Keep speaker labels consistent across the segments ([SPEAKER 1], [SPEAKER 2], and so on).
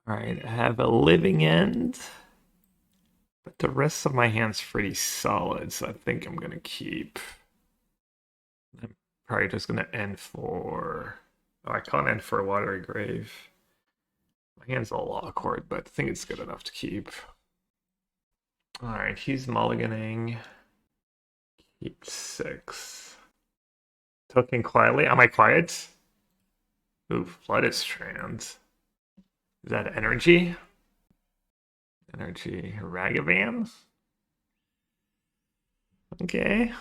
[SPEAKER 1] Alright, I have a living end, but the rest of my hand's pretty solid, so I think I'm gonna keep. I'm probably just gonna end for. Oh, I can't end for a watery grave. My hand's all awkward, but I think it's good enough to keep. Alright, he's mulliganing. Keep 6. Talking quietly. Am I quiet? Ooh, Flood is Strand. Is that energy? Energy Ragavan? Okay.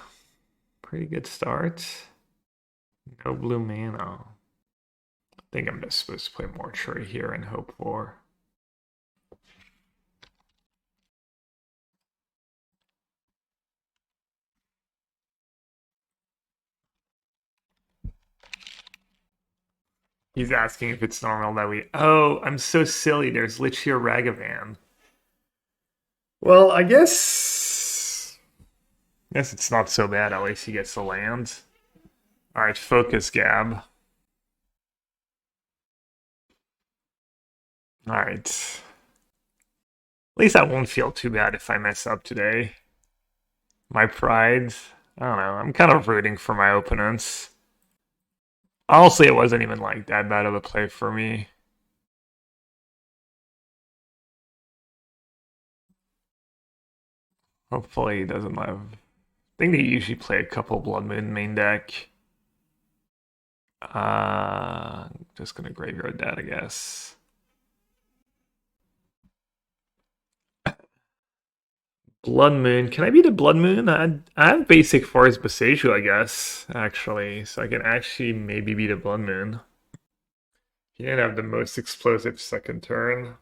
[SPEAKER 1] Pretty good start. No blue mana. I think I'm just supposed to play Mortuary here and hope for. He's asking if it's normal that we. Oh, I'm so silly. There's literally a Ragavan. Well, I guess. Guess it's not so bad. At least he gets the land. All right, focus, Gab. All right. At least I won't feel too bad if I mess up today. My pride. I don't know. I'm kind of rooting for my opponents. Honestly, it wasn't even like that bad of a play for me. Hopefully he doesn't have. I think they usually play a couple Blood Moon main deck. Just gonna graveyard that, I guess. Blood Moon. Can I beat a Blood Moon? I have basic Forest Boseiju, I guess, actually. So I can actually maybe beat a Blood Moon. He didn't have the most explosive second turn.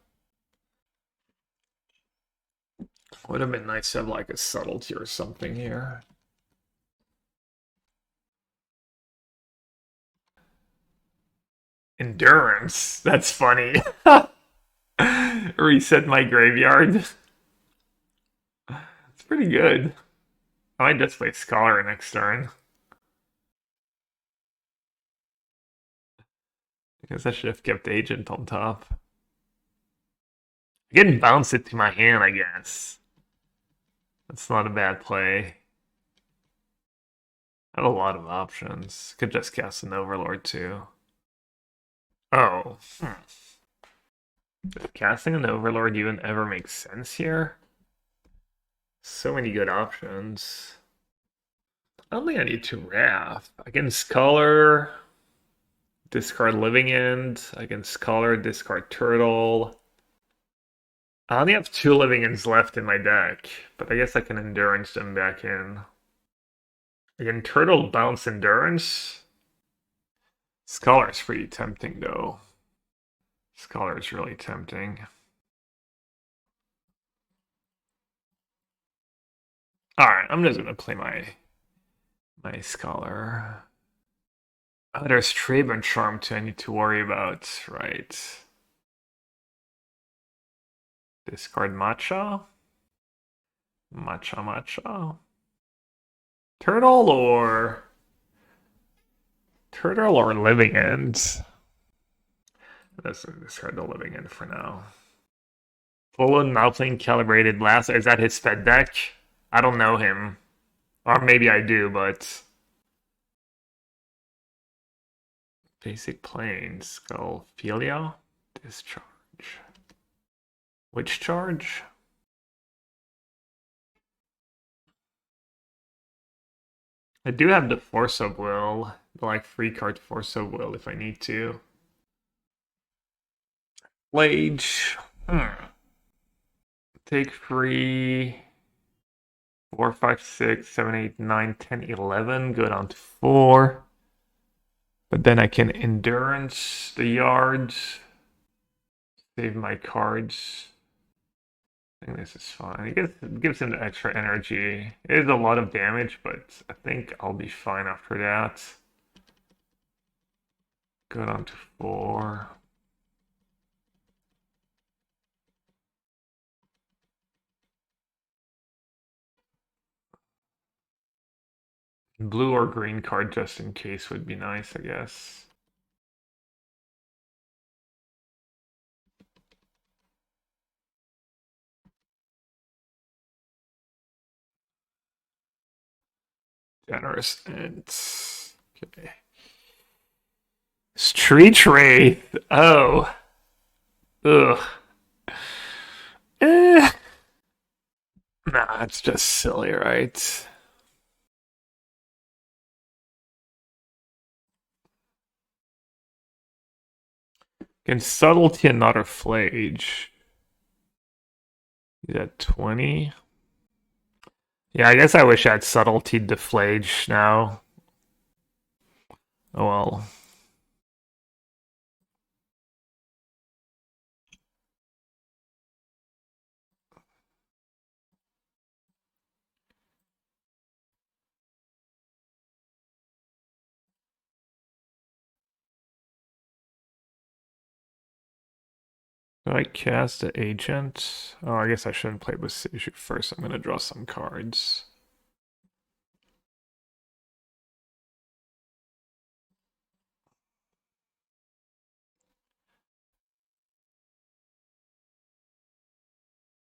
[SPEAKER 1] Would have been nice to have like a subtlety or something here. Endurance. That's funny. Reset my graveyard. It's pretty good. I might just play Scholar next turn. I guess I should have kept Agent on top. I can bounce it to my hand, I guess. That's not a bad play. I have a lot of options. Could just cast an Overlord too. Oh. Does casting an Overlord even ever make sense here? So many good options. I don't think I need to Wrath. I can Scholar, discard Living End. I can Scholar, discard Turtle. I only have 2 Living Ends left in my deck, but I guess I can Endurance them back in. I can Turtle, bounce Endurance. Scholar is pretty tempting, though. Scholar is really tempting. Alright, I'm just gonna play my Scholar. Oh, there's Trade Charm too I need to worry about, right. Discard Matcha? Matcha. Turtle or Living End? Let's discard the Living End for now. Full now playing Calibrated Last. Is that his Fed deck? I don't know him. Or maybe I do, but. Basic Plains. Skullphilia? Discharge. Which charge? I do have the Force of Will, the like free card Force of Will if I need to. Lage. Take 3. 4, 5, 6, 7, 8, 9, 10, 11. Go down to 4. But then I can Endurance the yards. Save my cards. I think this is fine. It gives him the extra energy. It is a lot of damage, but I think I'll be fine after that. Go down to 4. Blue or green card just in case would be nice, I guess. Generous ends. Okay. Street Wraith. Oh. Ugh. Eh. Nah, it's just silly, right? Can Subtlety and not a Flage? He's at 20. Yeah, I guess I wish I had Subtlety to Flage now. Oh well. Do I cast the Agent? Oh, I guess I shouldn't play with Seju first. I'm gonna draw some cards.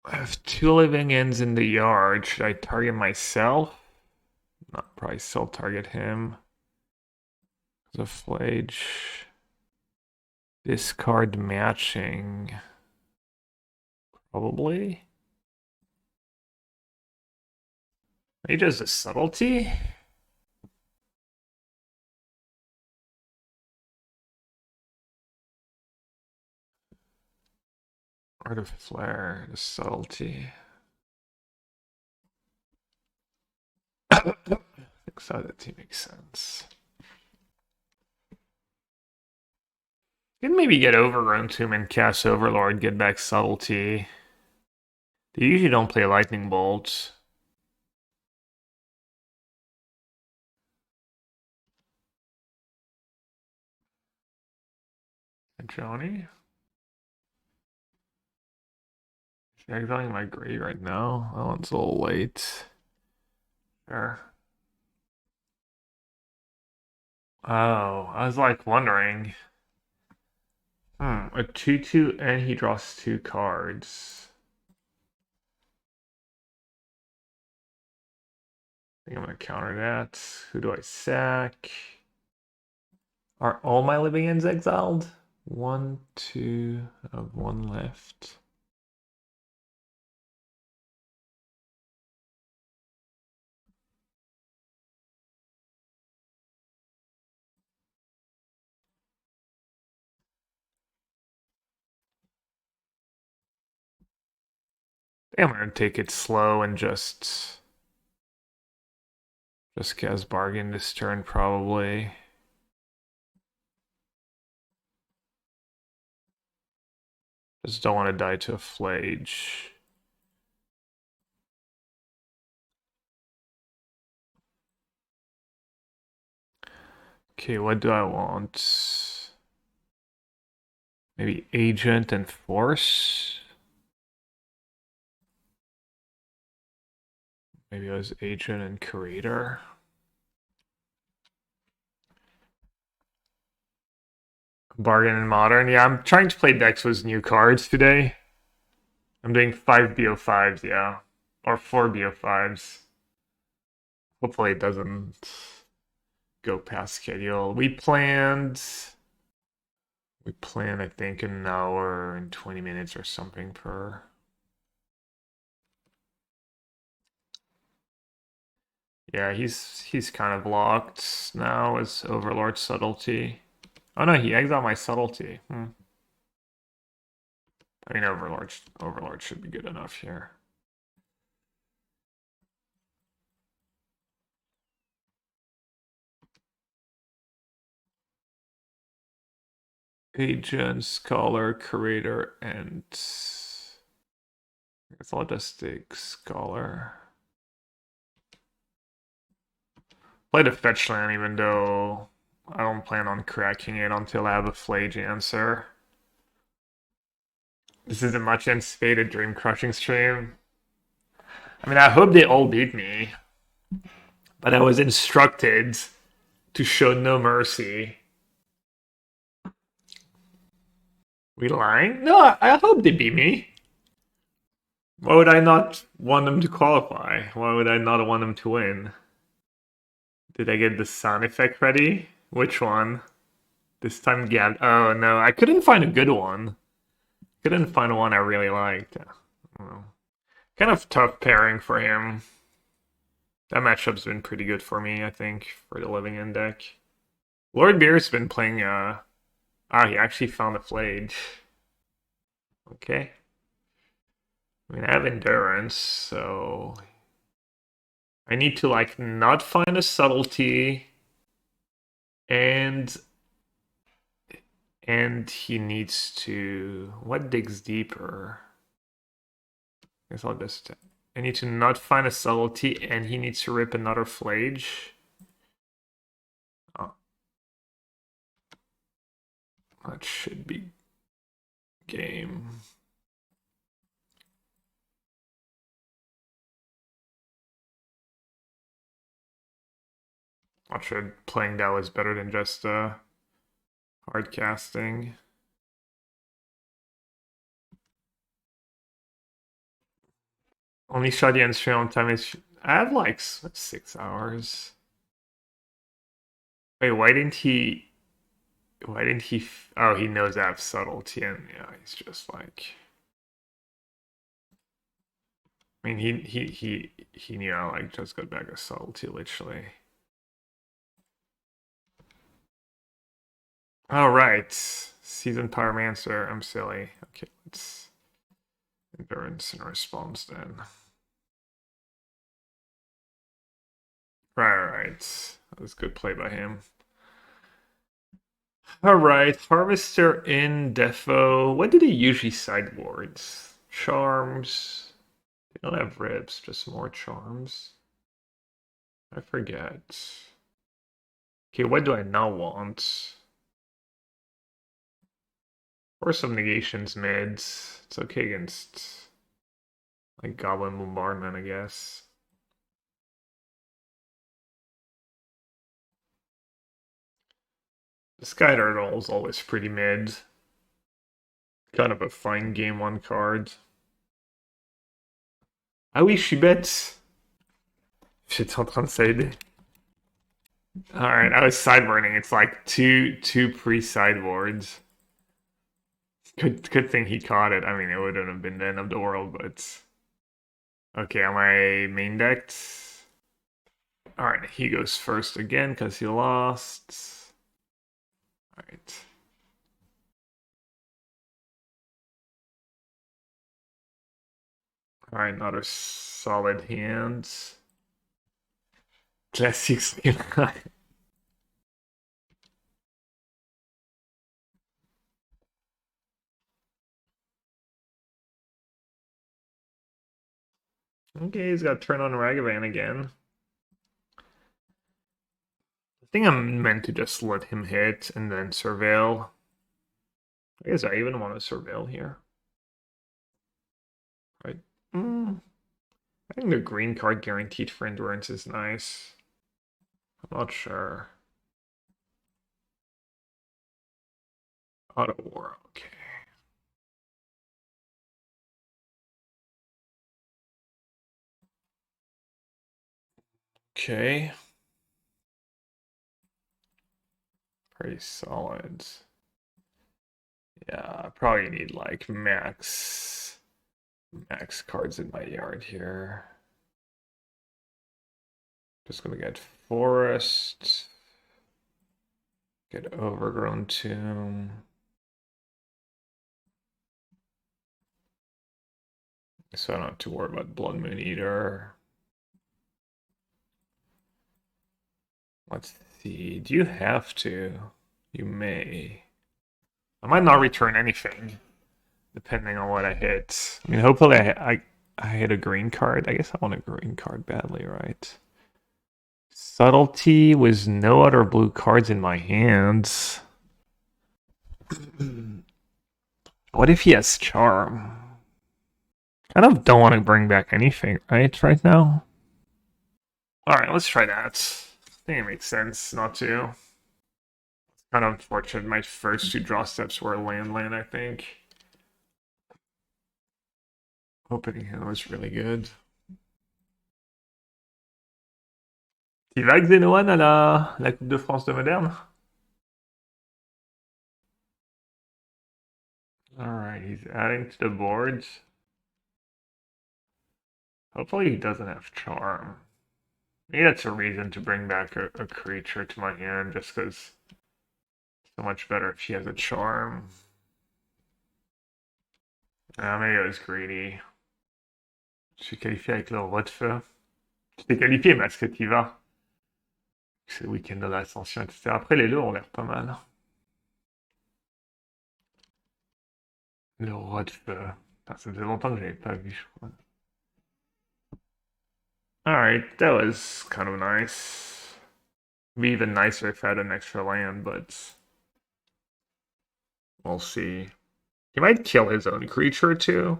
[SPEAKER 1] I have 2 living ends in the yard. Should I target myself? Not probably still target him. The Flage. Discard matching. Probably. Maybe just a Subtlety? Art of Flare, the Subtlety. I think Subtlety makes sense. Can maybe get Overgrown Tomb and cast Overlord, get back Subtlety. They usually don't play Lightning Bolt. And Johnny? Should I exile my grave right now? Oh, it's a little late. Sure. Oh, I was like wondering. A 2/2 and he draws 2 cards. I think I'm gonna counter that. Who do I sack? Are all my living ends exiled? 1, 2, I have 1 left. I'm gonna take it slow and just cast Bargain this turn probably. Just don't want to die to a Flage. Okay, what do I want? Maybe Agent and Force? Maybe it was Agent and Creator. Bargain and Modern. Yeah, I'm trying to play decks with new cards today. I'm doing 5 BO5s, yeah. Or 4 BO5s. Hopefully it doesn't go past schedule. We planned, I think, an hour and 20 minutes or something per. Yeah, he's kind of locked now as Overlord Subtlety. Oh no, he exiled my Subtlety. I mean, Overlord should be good enough here. Agent, Scholar, Creator, and I guess I'll just take Scholar. Play the fetch land even though I don't plan on cracking it until I have a Flage answer. This is a much anticipated Dream Crushing stream. I mean, I hope they all beat me, but I was instructed to show no mercy. We lying? No, I hope they beat me. Why would I not want them to qualify? Why would I not want them to win? Did I get the sound effect ready? Which one? This time, Gab. Oh no, I couldn't find a good one. Couldn't find one I really liked. Well, kind of tough pairing for him. That matchup's been pretty good for me, I think, for the living end deck. Lord Beer's been playing, he actually found a Flage. Okay. I mean, I have endurance, so I need to, like, not find a subtlety, and he needs to... What digs deeper? I guess I'll just... I need to not find a subtlety, and he needs to rip another Flage. Oh. That should be game. Not sure playing that was better than just hard casting. Only shot the end stream on time is... I have like 6 hours. Wait, why didn't he... Why didn't he... Oh, he knows I have subtlety, and yeah, he's just like... I mean, he knew I like just got back a subtlety, literally. All right, Seasoned Pyromancer. I'm silly. Okay, let's endurance and response then. Right. That was good play by him. All right, Harvester in Defo. What do they usually sideboards? Charms. They don't have rips, just more charms. I forget. Okay, what do I now want? Or some negations mids. It's okay against like Goblin Bombardment, I guess. The Sky Turtle is always pretty mid. Kind of a fine game one card. Ah oui, je suis bête. J'étais en train de s'aider. Alright, I was sideboarding. It's like two pre-sideboards. Good thing he caught it. I mean, it wouldn't have been the end of the world, but... Okay, am I main decked? Alright, he goes first again because he lost. Alright. Alright, another solid hand. Classics. Okay, he's got to turn on Ragavan again. I think I'm meant to just let him hit and then surveil. I guess I even want to surveil here. Right. I think the green card guaranteed for endurance is nice. I'm not sure. Auto War, okay. Okay. Pretty solid. Yeah, I probably need like max cards in my yard here. Just gonna get Forest. Get Overgrown Tomb. So I don't have to worry about Blood Moon Eater. Let's see. Do you have to? You may. I might not return anything, depending on what I hit. I mean, hopefully I hit a green card. I guess I want a green card badly, right? Subtlety with no other blue cards in my hands. What if he has Charm? I don't want to bring back anything, right now? Alright, let's try that. I think it makes sense not to. It's kind of unfortunate. My first two draw steps were land, I think. Opening hand was really good. Tu vas, Xenoan, à la Coupe de France de Moderne? Alright, he's adding to the boards. Hopefully he doesn't have Charm. Maybe that's a reason to bring back a creature to my hand, just because it's so much better if he has a Charm. Maybe I was greedy. Je suis qualifié avec le roi de feu. Tu t'es qualifié, mais est-ce que tu y vas? C'est le week-end de l'ascension, etc. Après, les lots ont l'air pas mal. Le roi de feu. Putain, ça faisait longtemps que je n'avais pas vu, je crois. Alright, that was kind of nice. Be even nicer if I had an extra land, but we'll see. He might kill his own creature too.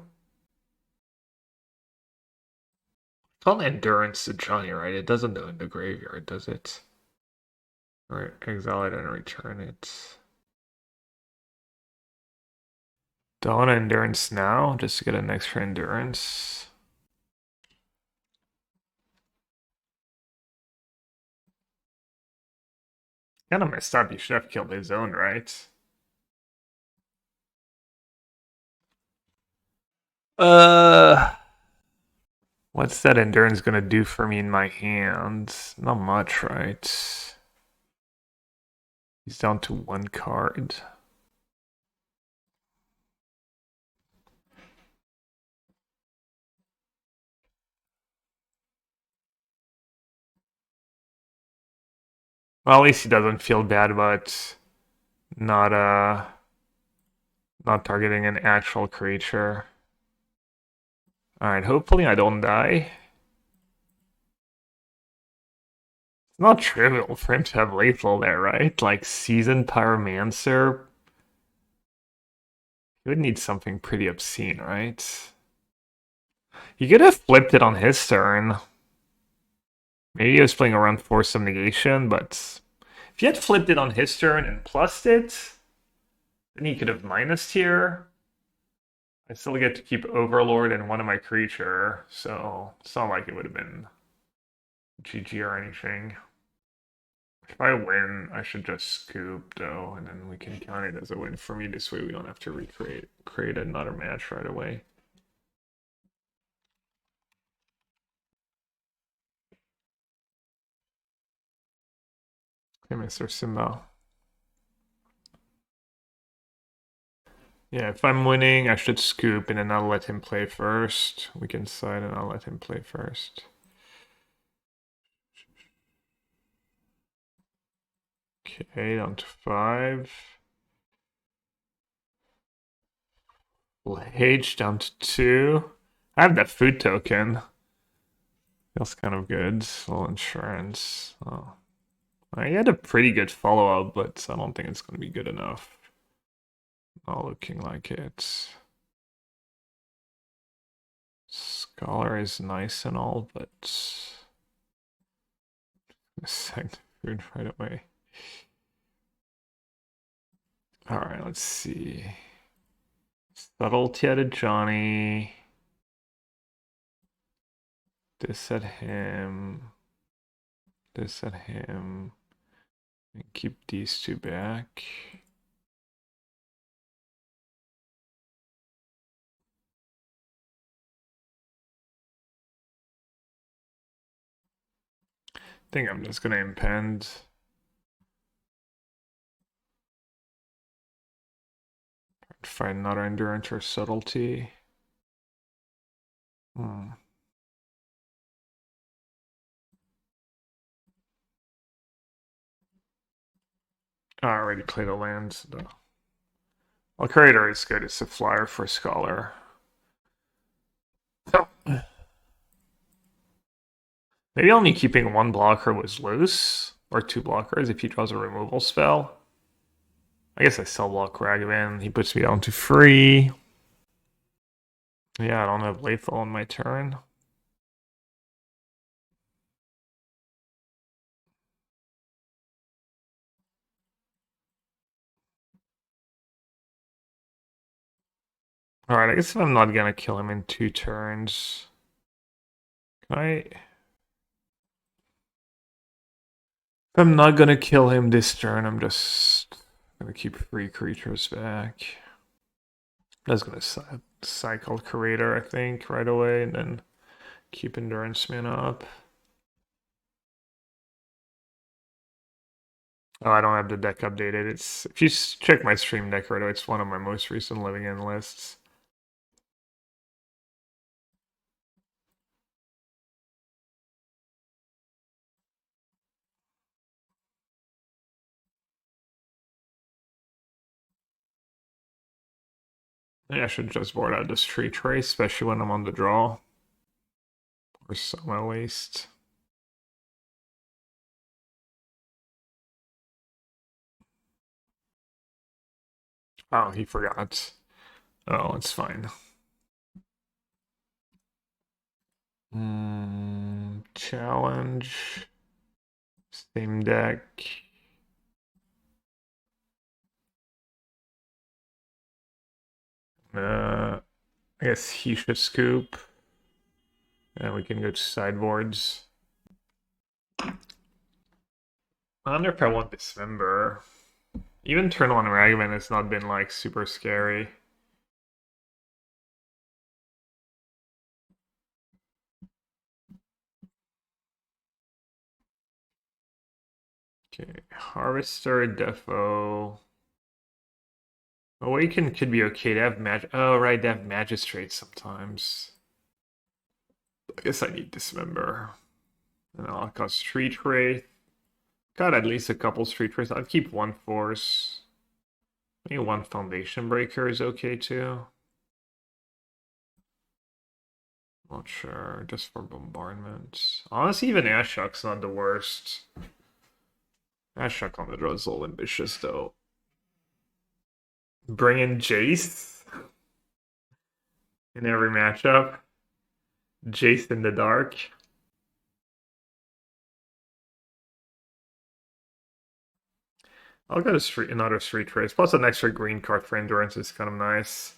[SPEAKER 1] It's called Endurance to Johnny, right? It doesn't go in the graveyard, does it? Or exile it and return it. Do I want Endurance now, just to get an extra Endurance? Kinda messed up, he should have killed his own, right? Uh... What's that Endurance gonna do for me in my hand? Not much, right? He's down to one card. Well, at least he doesn't feel bad about not not targeting an actual creature. Alright, hopefully I don't die. It's not trivial for him to have lethal there, right? Like Seasoned Pyromancer. He would need something pretty obscene, right? He could have flipped it on his turn. Maybe he was playing around Force of Negation, but if he had flipped it on his turn and plussed it, then he could have minused here. I still get to keep Overlord and one of my creature, so it's not like it would have been GG or anything. If I win, I should just scoop though, and then we can count it as a win for me. This way we don't have to create another match right away. Okay, Mr. Simba. Yeah, if I'm winning, I should scoop, and then I'll let him play first. We can side, and I'll let him play first. Okay, down to 5. H down to 2. I have that food token. Feels kind of good. Little insurance. Oh. I had a pretty good follow-up, but I don't think it's going to be good enough. Not looking like it. Scholar is nice and all, but second food right away. Alright, let's see. Subtlety at a Johnny. This at him. This at him. And keep these two back. I think I'm just gonna impend. Find another endurance or subtlety. I already played a land. So well, Creator is good. It's a flyer for Scholar. So, maybe only keeping one blocker was loose, or two blockers if he draws a removal spell. I guess I still block Ragavan. He puts me down to 3. Yeah, I don't have lethal on my turn. Alright, I guess if I'm not gonna kill him in 2 turns, can I... If I'm not gonna kill him this turn, I'm just gonna keep 3 creatures back. That's gonna cycle Creator, I think, right away, and then keep Endurance Man up. Oh, I don't have the deck updated. It's if you check my stream deck right away, it's one of my most recent living in lists. Yeah, I should just board out this Tree Trace, especially when I'm on the draw. Or Summer Waste. Oh, he forgot. Oh, it's fine. Challenge. Same deck. I guess he should scoop. And we can go to sideboards. I wonder if I want Dismember. Even turn 1 Ragavan has not been like super scary. Okay, Harvester, Defo. Awaken could be okay. They have Oh, right, they have Magistrate sometimes. I guess I need Dismember. And I'll cause Street Wraith. Got at least a couple Street Wraiths. I'd keep 1 Force. Maybe 1 Foundation Breaker is okay too. Not sure, just for bombardment. Honestly, even Ashok's not the worst. Ashok on the draw is a little ambitious though. Bring in Jace in every matchup. Jace in the dark. I'll go to another Street Trace. Plus an extra green card for Endurance is kind of nice.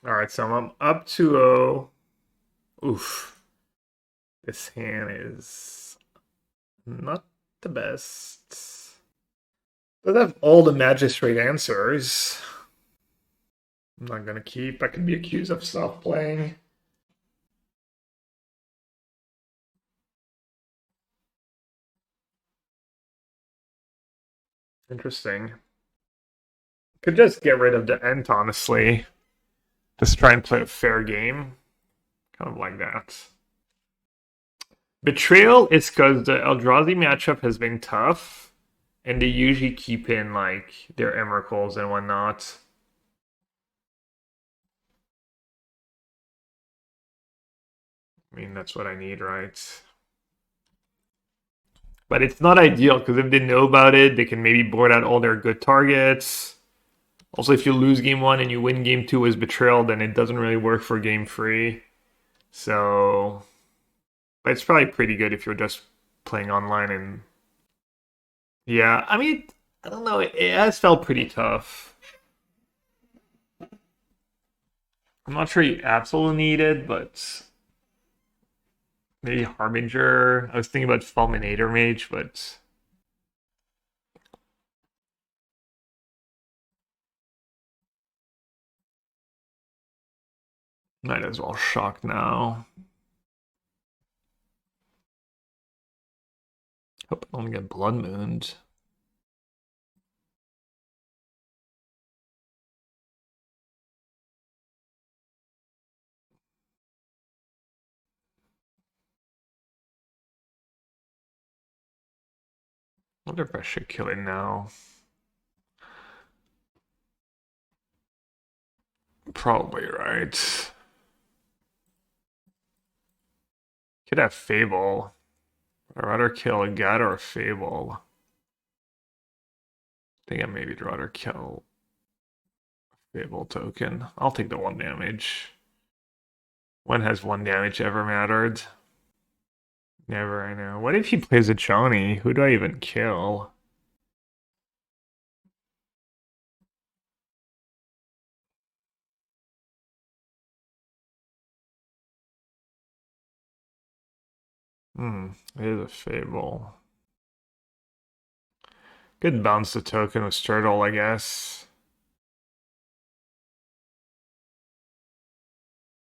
[SPEAKER 1] Alright, so I'm up 2-0. Oof. This hand is not the best. Does have all the Magistrate answers. I'm not gonna keep. I could be accused of self-playing. Interesting. Could just get rid of the Ent, honestly. Just try and play a fair game. Kind of like that. Betrayal is because the Eldrazi matchup has been tough. And they usually keep in, like, their Emeralds and whatnot. I mean, that's what I need, right? But it's not ideal, because if they know about it, they can maybe board out all their good targets. Also, if you lose game 1 and you win game 2 as Betrayal, then it doesn't really work for game 3. So... But it's probably pretty good if you're just playing online and... Yeah, I mean, I don't know, it has felt pretty tough. I'm not sure you absolutely need it, but... Maybe Harbinger. I was thinking about Fulminator Mage, but... Might as well shock now. Hope I don't get Blood Mooned. I wonder if I should kill it now. Probably right. Could have Fable. I'd rather kill a God or a Fable. I think I maybe rather kill a Fable token. I'll take the 1 damage. When has 1 damage ever mattered? Never, I know. What if he plays a Johnny? Who do I even kill? It is a Fable. Could bounce the token with Turtle, I guess.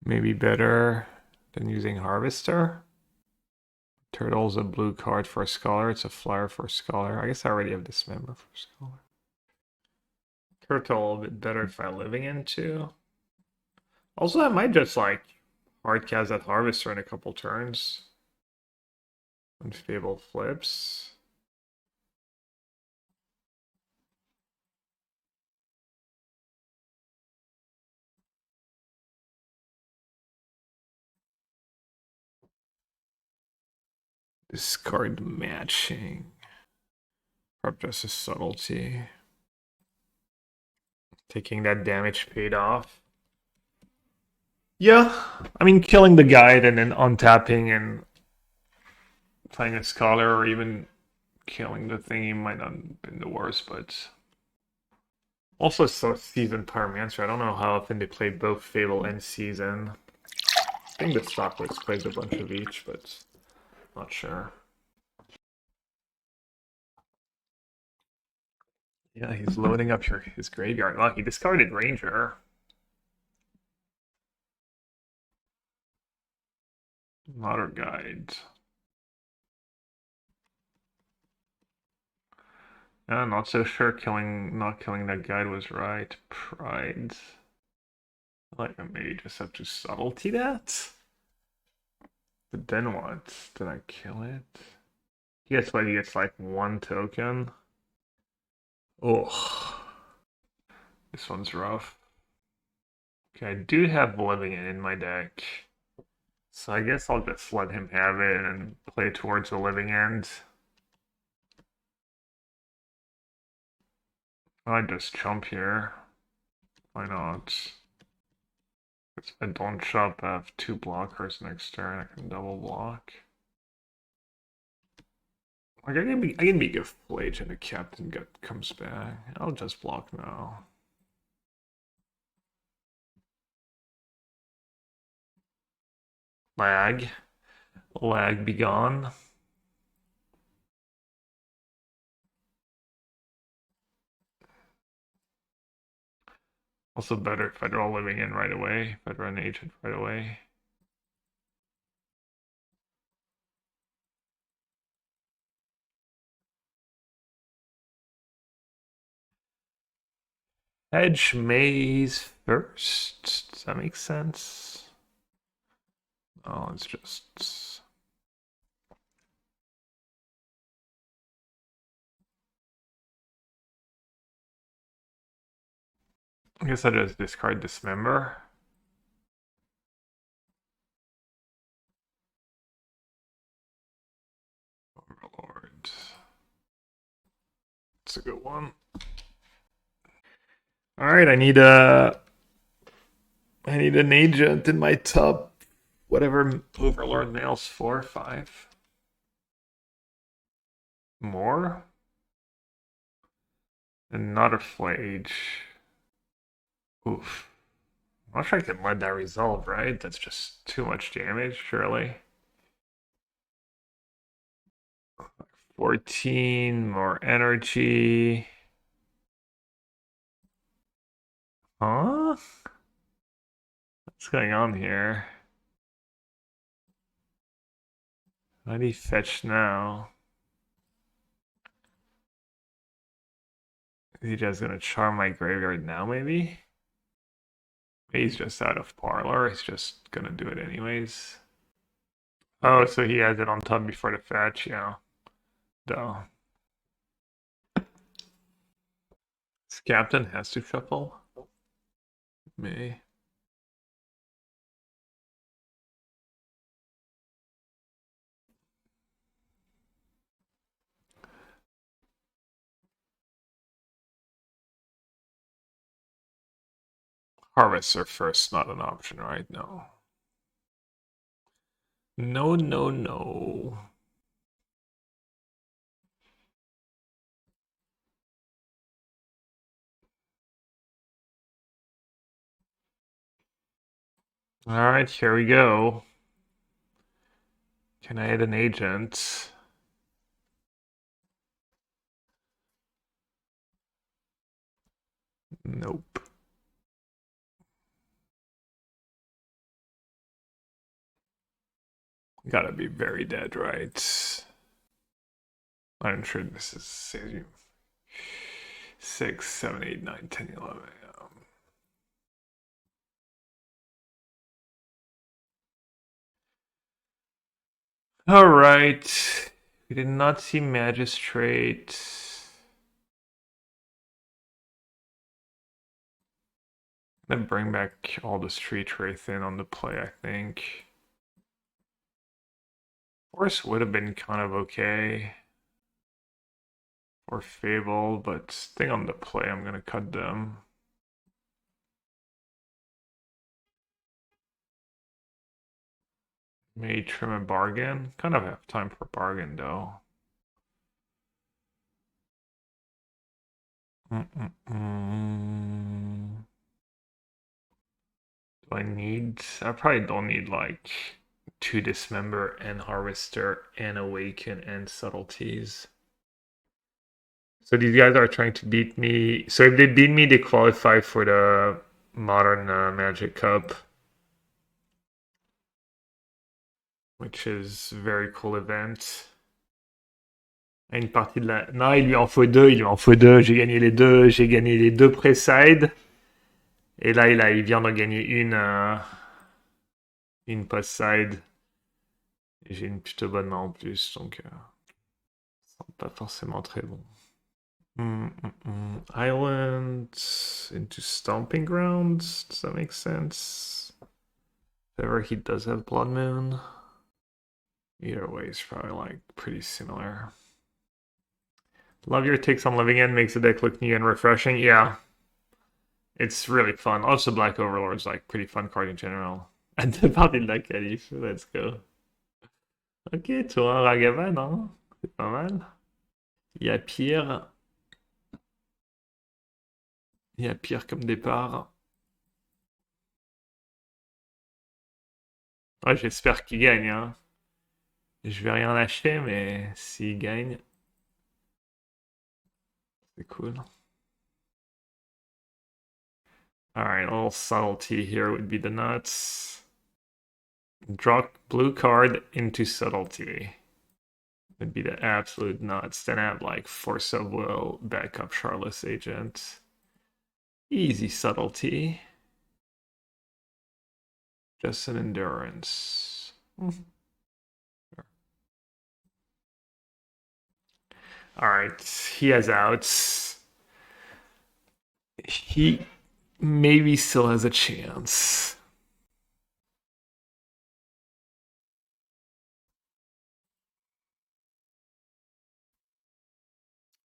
[SPEAKER 1] Maybe better than using Harvester. Turtle's a blue card for a Scholar. It's a flyer for a Scholar. I guess I already have Dismember for Scholar. Turtle a bit better if I living into. Also, I might just like hardcast that Harvester in a couple turns. When Fable flips. Discard matching. Perhaps just a subtlety. Taking that damage paid off. Yeah, I mean, killing the guide and then untapping and playing a Scholar or even killing the thingy might not have been the worst, but also so Season Pyromancer. I don't know how often they play both Fable and Season. I think the Stockwoods plays a bunch of each, but not sure. Yeah, he's loading up his graveyard. Oh, he discarded Ranger. Modern Guide. Yeah, not so sure not killing that guide was right. Pride. Like I maybe just have to subtlety that? But then what? Did I kill it? He gets like one token. Oh, this one's rough. Okay, I do have Living It in my deck. So I guess I'll just let him have it and play towards the Living End. I just jump here. Why not? If I don't jump, I have two blockers next turn. I can double block. Like I can be good Flage and the Captain comes back. I'll just block now. Lag. Lag be gone. Also better if I draw Living In right away. If I draw an Agent right away. Hedge Maze first. Does that make sense? Oh, it's just... I guess I just discard Dismember. Overlord. It's a good one. Alright, I need an agent in my top whatever Overlord nails 4 or 5. More? Another Flage. Oof. I'm not sure I can let that resolve, right? That's just too much damage, surely. 14, more energy. Huh? What's going on here? Why do he fetch now? Is he just gonna charm my graveyard now, maybe? He's just out of parlor. He's just gonna do it anyways. Oh, so he has it on top before the fetch, yeah. Duh. This captain has to shuffle? Me. Harvester first, not an option, right? No. No, no, no. Alright, here we go. Can I hit an agent? Nope. Gotta be very dead, right? I'm sure this is 6, 7, 8, 9, 10, 11. All right. We did not see Magistrate. I'm gonna bring back all the Street Wraith in on the play, I think. Force would have been kind of okay. Or Fable, but staying on the play, I'm gonna cut them. May trim a bargain. Kind of have time for bargain though. Do I need? I probably don't need like 2 Dismember and Harvester and Awaken and Subtleties. So these guys are trying to beat me. So if they beat me, they qualify for the Modern Magic Cup, which is a very cool event. Une partie de la... Non, il lui en faut deux, il lui en faut deux. J'ai gagné les deux pré-side. Et là, il vient d'en gagner une post-side. J'ai une plutôt bonne main en plus, donc pas forcément très bon. Island into Stomping Grounds. Does that make sense? If ever he does have Blood Moon. Either way, it's probably like pretty similar. Love your takes on Living End, makes the deck look new and refreshing. Yeah. It's really fun. Also, Black Overlord's like pretty fun card in general. And the partie de la qualif, let's go. Ok, tour 1 Ragavan, hein? C'est pas mal. Il y a pire. Il y a pire comme départ. Ouais, j'espère qu'il gagne, hein. Je vais rien acheter, mais s'il gagne, c'est cool. Alright, a little subtlety here would be the nuts. Draw blue card into subtlety. Would be the absolute nuts. Then I have like Force of Will, backup Charlotte's Agent. Easy subtlety. Just an endurance. Alright, he has outs. He maybe still has a chance.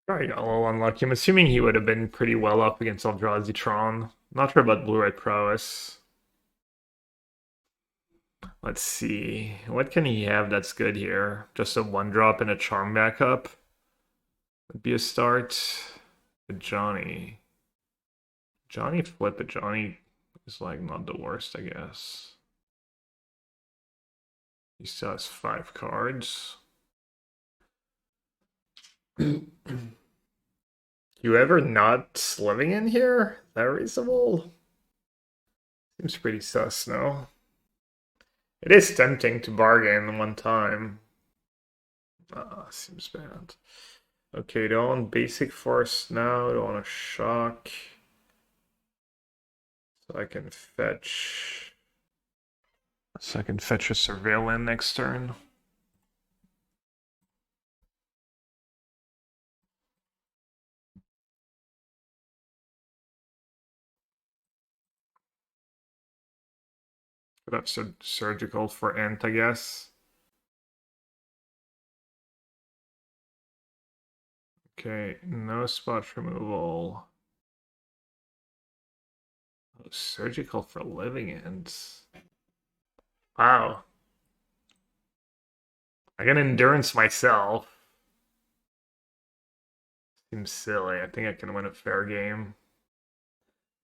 [SPEAKER 1] Probably got a little unlucky. I'm assuming he would have been pretty well up against Eldrazi Tron. Not sure about Blue-Red Prowess. Let's see. What can he have that's good here? Just a 1-drop and a Charm backup? Would be a start. But Johnny flip it. Johnny is like not the worst, I guess. He still has 5 cards. You ever not living in here? Is that reasonable? Seems pretty sus, no? It is tempting to bargain one time. Seems bad. Okay, don't want basic force now, don't want a shock. So I can fetch a Surveillant next turn. That's surgical for Ent, I guess. Okay, no spot removal. Oh, surgical for Living Ends. Wow. I got endurance myself. Seems silly. I think I can win a fair game.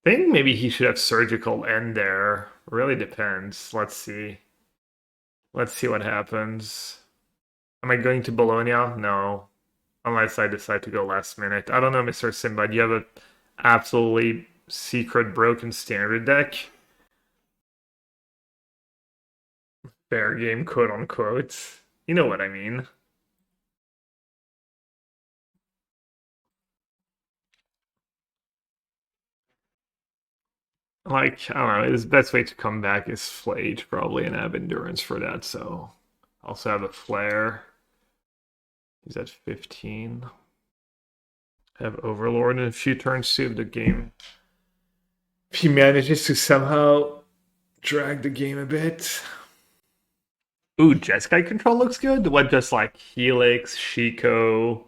[SPEAKER 1] I think maybe he should have surgical end there. Really depends. Let's see. Let's see what happens. Am I going to Bologna? No. Unless I decide to go last minute. I don't know, Mr. Simba. Do you have a absolutely secret broken standard deck? Fair game, quote unquote. You know what I mean. Like, I don't know, his best way to come back is Flage, probably, and have endurance for that, so also have a flare. He's at 15. Have Overlord in a few turns too of the game. If he manages to somehow drag the game a bit. Ooh, Jeskai control looks good. What, just like Helix, Shiko,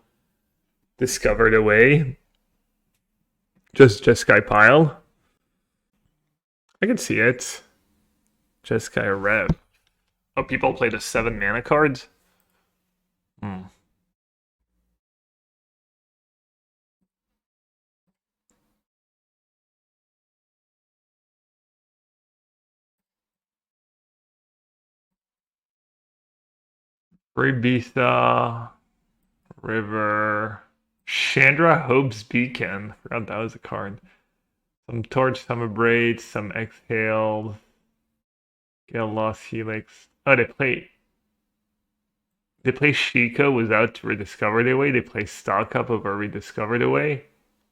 [SPEAKER 1] discovered away? Just Jeskai pile? I can see it. Jeskai Rev. Oh, people play the 7 mana cards? Hmm. Rebitha, River, Chandra Hope's Beacon. Forgot that was a card. Some Torch, some Abrade, some Exhaled. Gale Lost Helix. Oh, they play Shiko without Rediscovered Away. They play Stock Up over Rediscovered Away.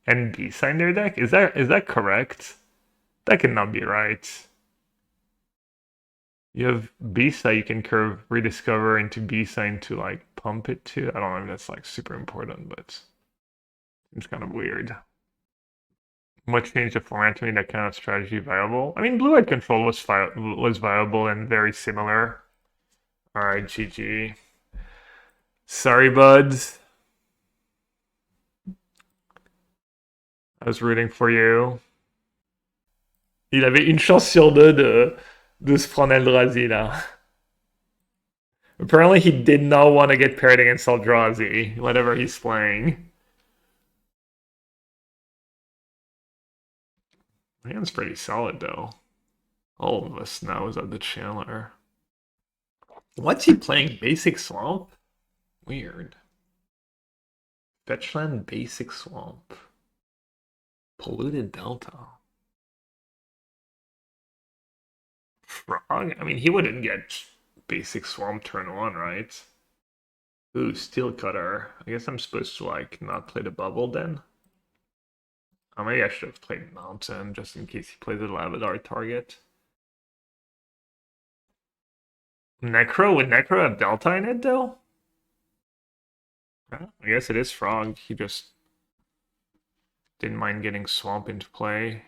[SPEAKER 1] And B-Sign their deck? Is that correct? That cannot be right. You have B-Sign, you can curve Rediscover into B-Sign to like pump it to. I don't know if that's like super important, but it's kind of weird. What changed the format to make that kind of strategy viable? I mean, Blue-Eyed Control was viable and very similar. Alright, GG. Sorry, buds. I was rooting for you. Il avait une chance sur deux de se prendre Eldrazi, là. Apparently he did not want to get paired against Eldrazi, whatever he's playing. Hand's pretty solid, though. All of us now is at the Chandler. What's he playing? Basic Swamp? Weird. Fetchland Basic Swamp. Polluted Delta. Frog? I mean, he wouldn't get Basic Swamp turn 1, right? Ooh, Steel Cutter. I guess I'm supposed to, like, not play the bubble then? Oh, maybe I should have played Mountain, just in case he plays a Lavadar target. Necro? Would Necro have Delta in it, though? I guess it is Frog. He just didn't mind getting Swamp into play.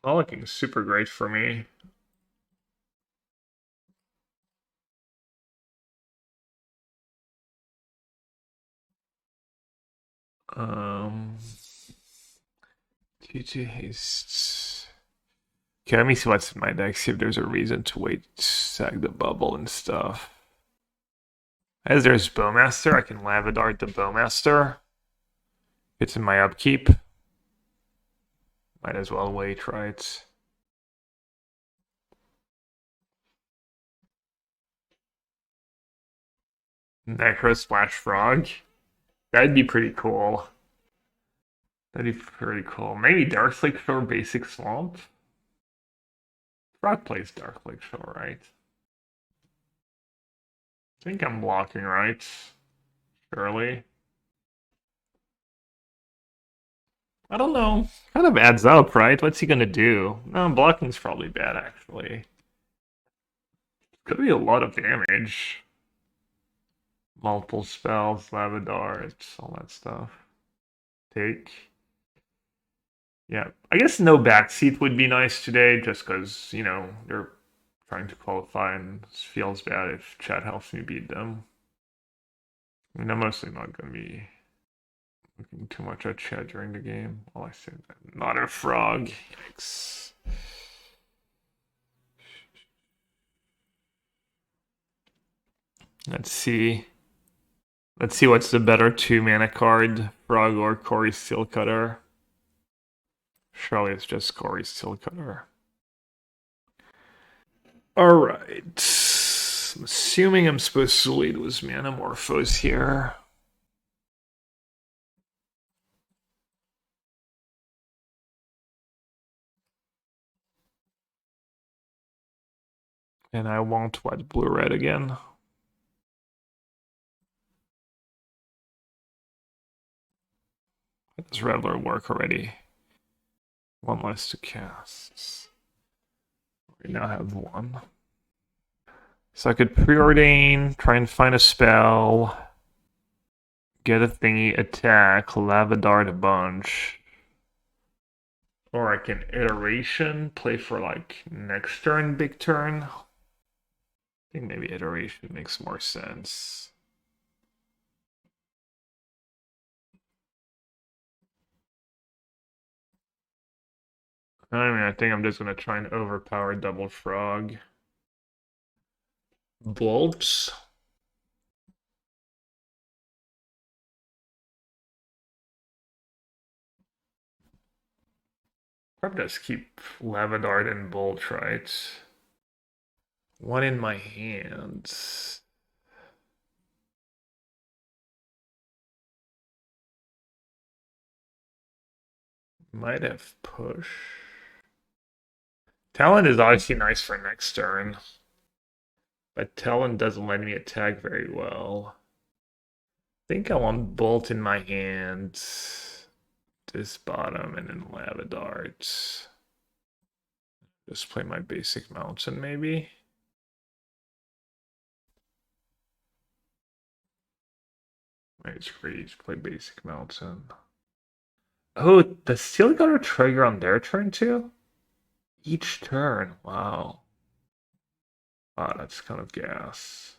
[SPEAKER 1] Not looking super great for me. T2 Haste. Okay, let me see what's in my deck, see if there's a reason to wait, sag the bubble and stuff. As there's Bowmaster, I can Lavadart the Bowmaster. It's in my upkeep. Might as well wait, right? Necro Splash Frog. That'd be pretty cool. That'd be pretty cool. Maybe Dark Shore Basic Swamp? Frog plays Dark Shore, right? I think I'm blocking, right? Surely. I don't know. Kind of adds up, right? What's he gonna do? No, blocking's probably bad, actually. Could be a lot of damage. Multiple spells, Lavadar, it's all that stuff. Take. Yeah, I guess no backseat would be nice today, just because, you know, they're trying to qualify and it feels bad if chat helps me beat them. I mean, I'm mostly not going to be looking too much at chat during the game. Well, I said not a frog. Yikes. Let's see. Let's see what's the better 2 mana card, Frog or Cory Steelcutter. Surely it's just Corey's Steel Cutter. Alright. I'm assuming I'm supposed to lead with Manamorphose here. And I won't white, blue, red again. Does Reveler work already? One less to cast. We now have one. So I could preordain, try and find a spell, get a thingy, attack, lava dart a bunch. Or I can iteration, play for like next turn, big turn. I think maybe iteration makes more sense. I mean, I think I'm just going to try and overpower Double Frog. Bolts. Probably just keep Lava Dart and Bolt, right? One in my hands. Might have push. Talon is obviously nice for next turn. But Talon doesn't let me attack very well. I think I want Bolt in my hand. This bottom and then Lava Darts. Just play my basic mountain maybe. It's great. Play basic mountain. Oh, does Steel Cutter trigger on their turn too? Each turn. Wow. Wow, that's kind of gas.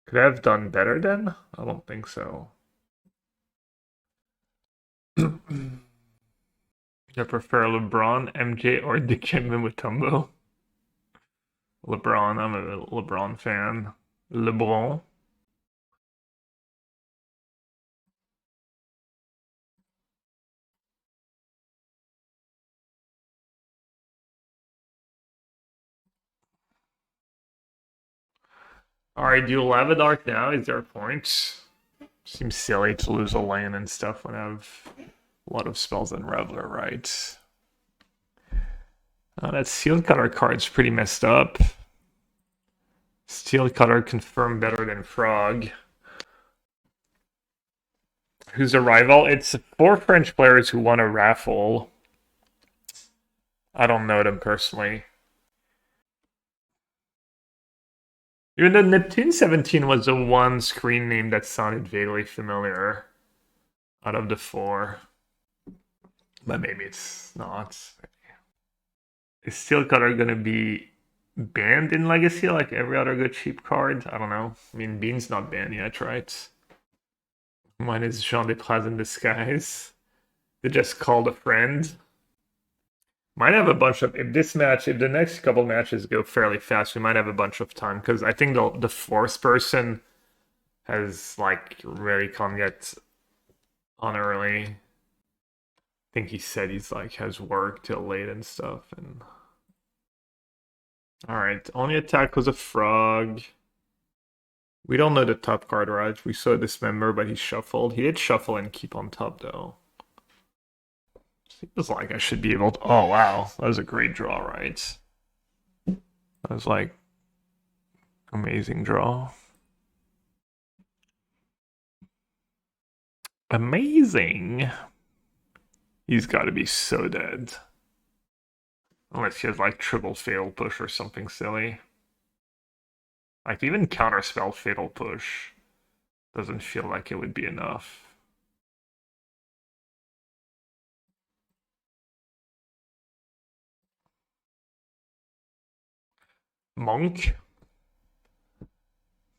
[SPEAKER 1] Could I have done better then? I don't think so. I prefer LeBron, MJ, or Dikembe Mutombo. LeBron, I'm a LeBron fan. LeBron. Alright, do Lava Dark now? Is there a point? Seems silly to lose a land and stuff when I have a lot of spells in Reveler, right? That Steel Cutter card's pretty messed up. Steel Cutter confirmed better than Frog. Who's a rival? It's 4 French players who won a raffle. I don't know them personally. Even though Neptune 17 was the one screen name that sounded vaguely familiar out of the 4. But maybe it's not. Is Steel Cutter gonna be banned in Legacy like every other good cheap card? I don't know. I mean, Bean's not banned yet, right? Mine is Jean Desprez in disguise. They just called a friend. Might have a bunch of, if the next couple matches go fairly fast, we might have a bunch of time because I think the fourth person has like really can't get on early. I think he said he's like has work till late and stuff. And all right, only attack was a frog. We don't know the top card, right? We saw Dismember, but he shuffled. He did shuffle and keep on top though. Seems like I should be able to. Oh wow, that was a great draw, right? That was like amazing draw. Amazing. He's got to be so dead. Unless he has like triple fatal push or something silly. Like even counterspell fatal push doesn't feel like it would be enough. Monk?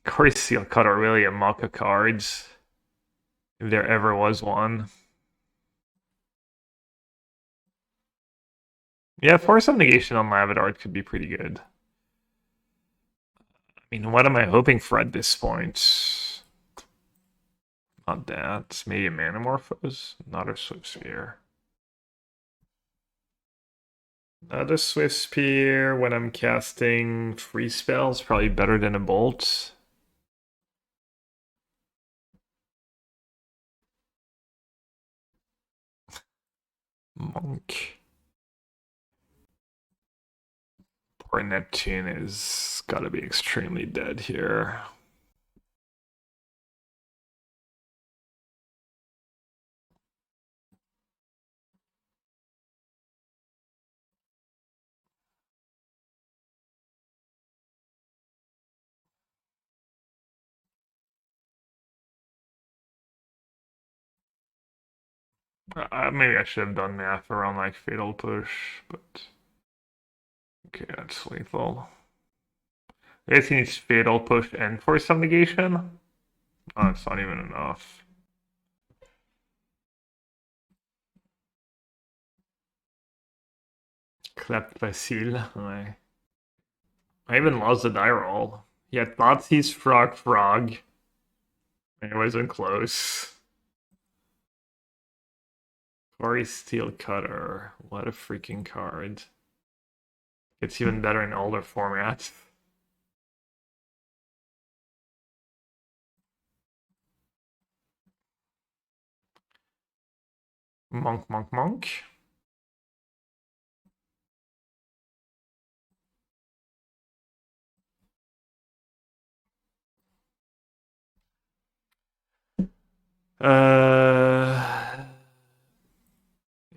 [SPEAKER 1] Corey Seal Cut are really a muck of cards. If there ever was one. Yeah, Force of Negation on Lavadart could be pretty good. I mean, what am I hoping for at this point? Not that. Maybe a Manamorphose? Not a Swift Sphere. The Swift Spear when I'm casting free spells probably better than a bolt. Monk. Poor Neptune is gotta be extremely dead here. Maybe I should have done math around like Fatal Push, but okay, that's lethal. I guess he needs Fatal Push and Force of Negation. Oh, it's not even enough. Clap facile. Ouais. I even lost the die roll. He had thoughts he's frog. And it wasn't close. Corey Steel Cutter. What a freaking card. It's even better in older formats. Monk.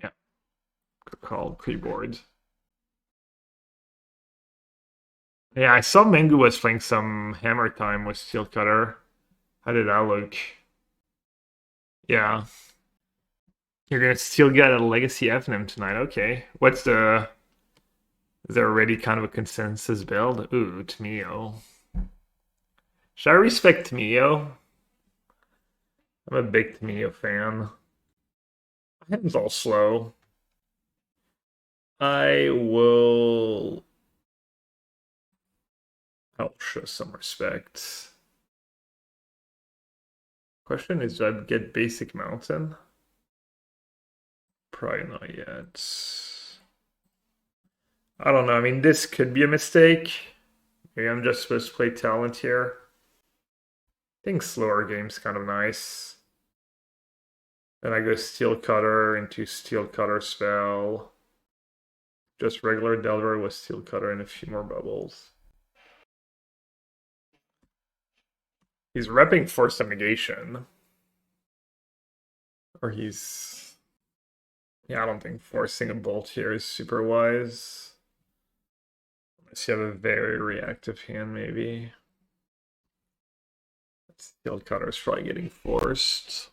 [SPEAKER 1] Yeah. Good call. Pre-board. Yeah, I saw Mengu was playing some Hammer Time with Steel Cutter. How did that look? Yeah. You're gonna still get a Legacy FNM tonight. Okay. What's the... Is there already kind of a consensus build? Ooh, Tamio. Should I respect Tamio? I'm a big Tamio fan. My hand's all slow. I will... I'll show some respect. Question is, do I get basic mountain? Probably not yet. I don't know. I mean, this could be a mistake. Maybe I'm just supposed to play talent here. I think slower game's kind of nice. Then I go Steel Cutter into Steel Cutter spell. Just regular Delver with Steel Cutter and a few more bubbles. He's repping Force of Negation. Or he's... Yeah, I don't think forcing a bolt here is super wise. Unless you have a very reactive hand, maybe. Steel Cutter's probably getting forced.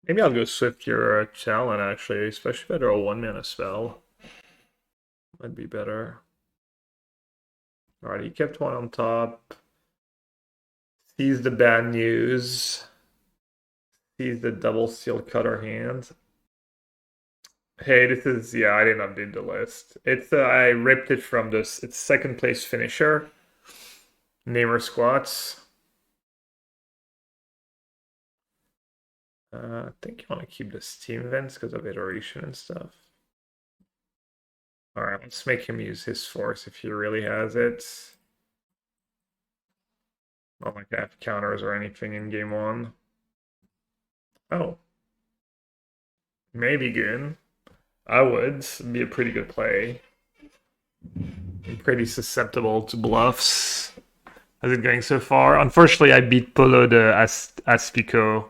[SPEAKER 1] Maybe I'll go Swift your Talon, actually, especially if I draw a 1-mana spell. Might be better. Alright, he kept one on top. Sees the bad news. Sees the double Steel Cutter hand. Hey, this is, yeah, I didn't update the list. It's, I ripped it from this, it's second place finisher. Namer Squats. I think you want to keep the Steam events because of iteration and stuff. Alright, let's make him use his force if he really has it. Not like I have counters or anything in game one. Oh. Maybe good. I would. Be a pretty good play. I'm pretty susceptible to bluffs. How's it going so far? Unfortunately, I beat Polo de Aspico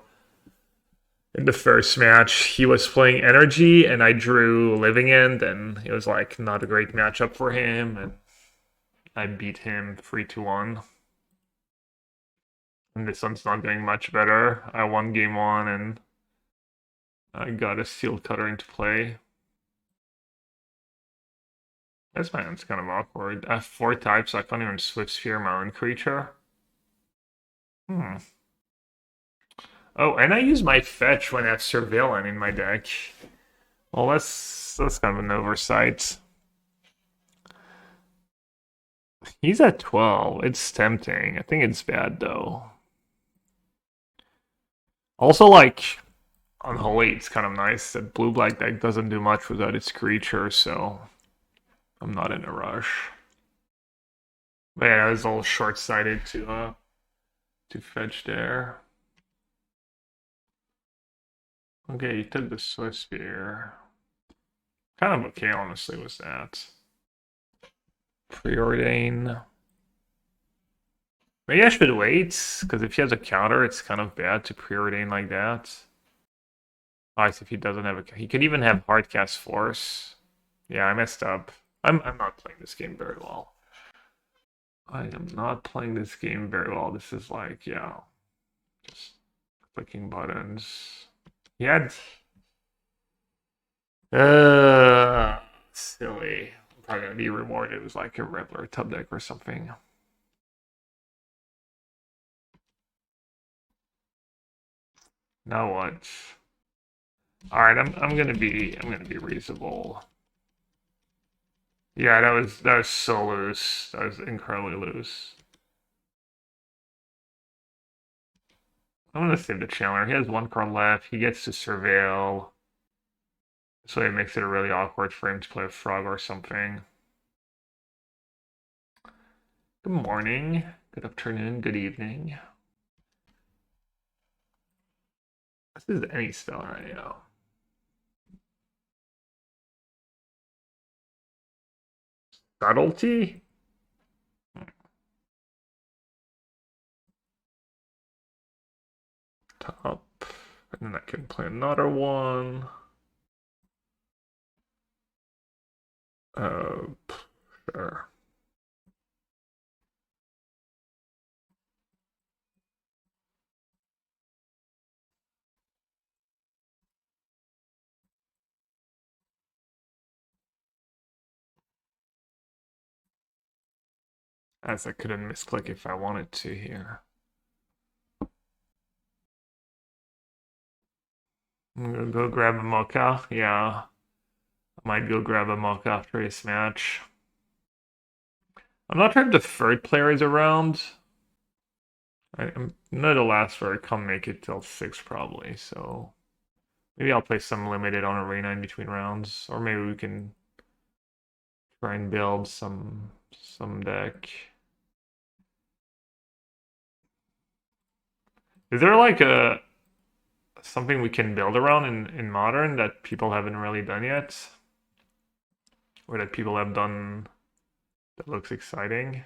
[SPEAKER 1] in the first match. He was playing Energy, and I drew Living End, and it was like not a great matchup for him, and I beat him 3-1. And this one's not going much better. I won game one, and I got a Steel Cutter into play. This man's kind of awkward. I have 4 types, so I can't even Swift Sphere my own creature. Oh, and I use my fetch when I have Surveillance in my deck. Well, that's kind of an oversight. He's at 12. It's tempting. I think it's bad, though. Also, like, Unholy, it's kind of nice that blue-black deck doesn't do much without its creature, so I'm not in a rush. But yeah, I was a little short-sighted to fetch there. Okay, you took the Swiss spear. Kind of okay, honestly, with that. Preordain. Maybe I should wait, because if he has a counter, it's kind of bad to preordain like that. Nice if he doesn't have a... He could even have Hardcast Force. Yeah, I messed up. I'm not playing this game very well. I am not playing this game very well. This is like, yeah, just clicking buttons. He had... silly. I'm probably gonna be rewarded with like a Reveler tub deck or something. Now what? Alright, I'm gonna be reasonable. Yeah, that was so loose. That was incredibly loose. I'm gonna save the Chandler. He has one card left. He gets to surveil. So it makes it really awkward for him to play a frog or something. Good morning, good afternoon, good evening. This is any spell right now. Subtlety? Top. And then I can play another one. Sure. As I couldn't misclick if I wanted to here. I'm gonna go grab a mocha. Yeah. I might go grab a mocha after this match. I'm not sure if the third player is around. I'm not the last where I come make it till 6 probably, so maybe I'll play some limited on Arena in between rounds, or maybe we can try and build some deck. Is there like a something we can build around in Modern that people haven't really done yet? Or that people have done that looks exciting?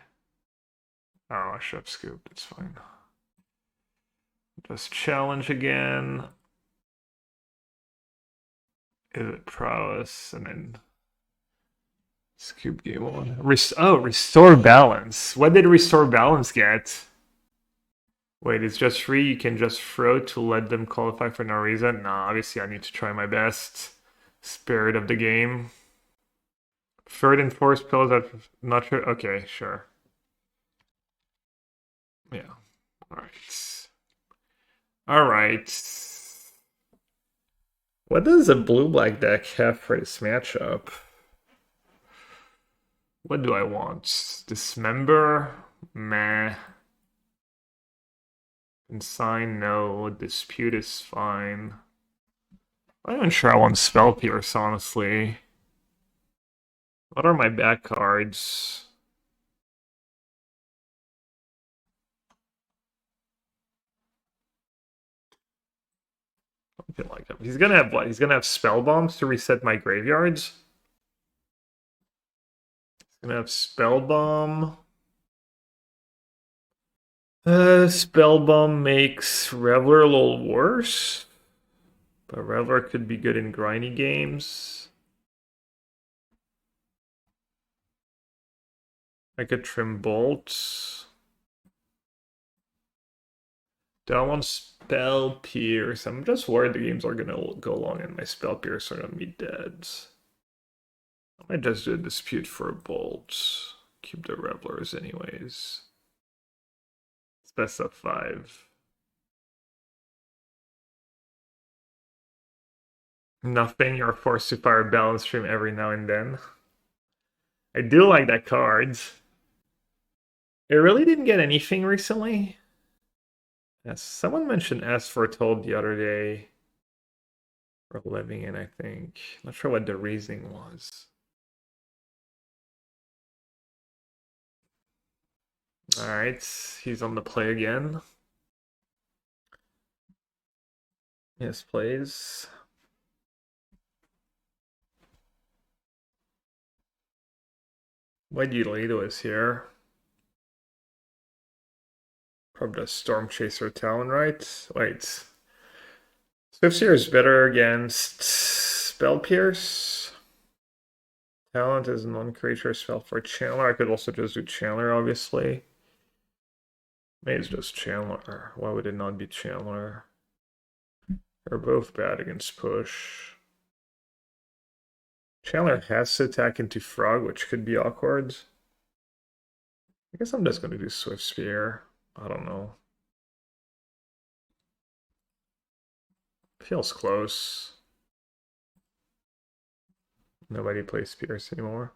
[SPEAKER 1] Oh, I should have scooped, it's fine. Just challenge again. Is it prowess? And then scoop game on. Restore balance. What did restore balance get? Wait, it's just free. You can just throw to let them qualify for no reason. Nah, obviously I need to try my best. Spirit of the game. Third and fourth spells. I'm not sure. Okay, sure. Yeah. All right. All right. What does a blue-black deck have for this matchup? What do I want? Dismember? Meh. Consign? No. Dispute is fine. I'm not even sure I want Spell Pierce, honestly. What are my back cards? I feel like him. He's gonna have what? He's gonna have spell bombs to reset my graveyards. He's gonna have spell bomb. Spell bomb makes Reveler a little worse, but Reveler could be good in grindy games. I could trim bolts. Do I want spell pierce? I'm just worried the games are gonna go long and my spell pierce are gonna be dead. I might just do a dispute for a bolt. Keep the revelers anyways. It's best of 5. Nothing, you're forced to fire balance stream every now and then. I do like that card. It really didn't get anything recently. Yes, someone mentioned As Foretold the other day. Or Living In, I think. Not sure what the reasoning was. Alright, he's on the play again. Yes, please. Why'd you lead to us here? Probably a Storm Chaser Talon, right? Wait. Swiftseer is better against Spell Pierce. Talent is a non-creature spell for Chandler. I could also just do Chandler, obviously. Maybe it's just Chandler. Why would it not be Chandler? They're both bad against push. Chandler has to attack into Frog, which could be awkward. I guess I'm just going to do Swift Spear. I don't know. Feels close. Nobody plays Spears anymore.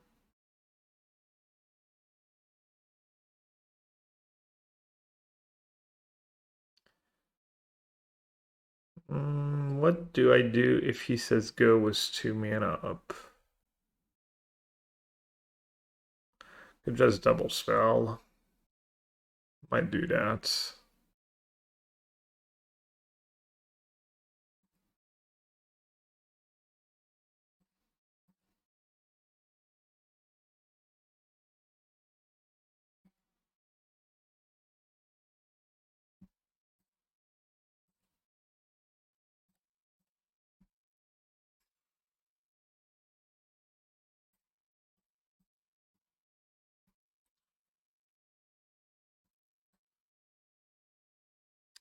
[SPEAKER 1] What do I do if he says go was 2 mana up? Could just double spell. Might do that.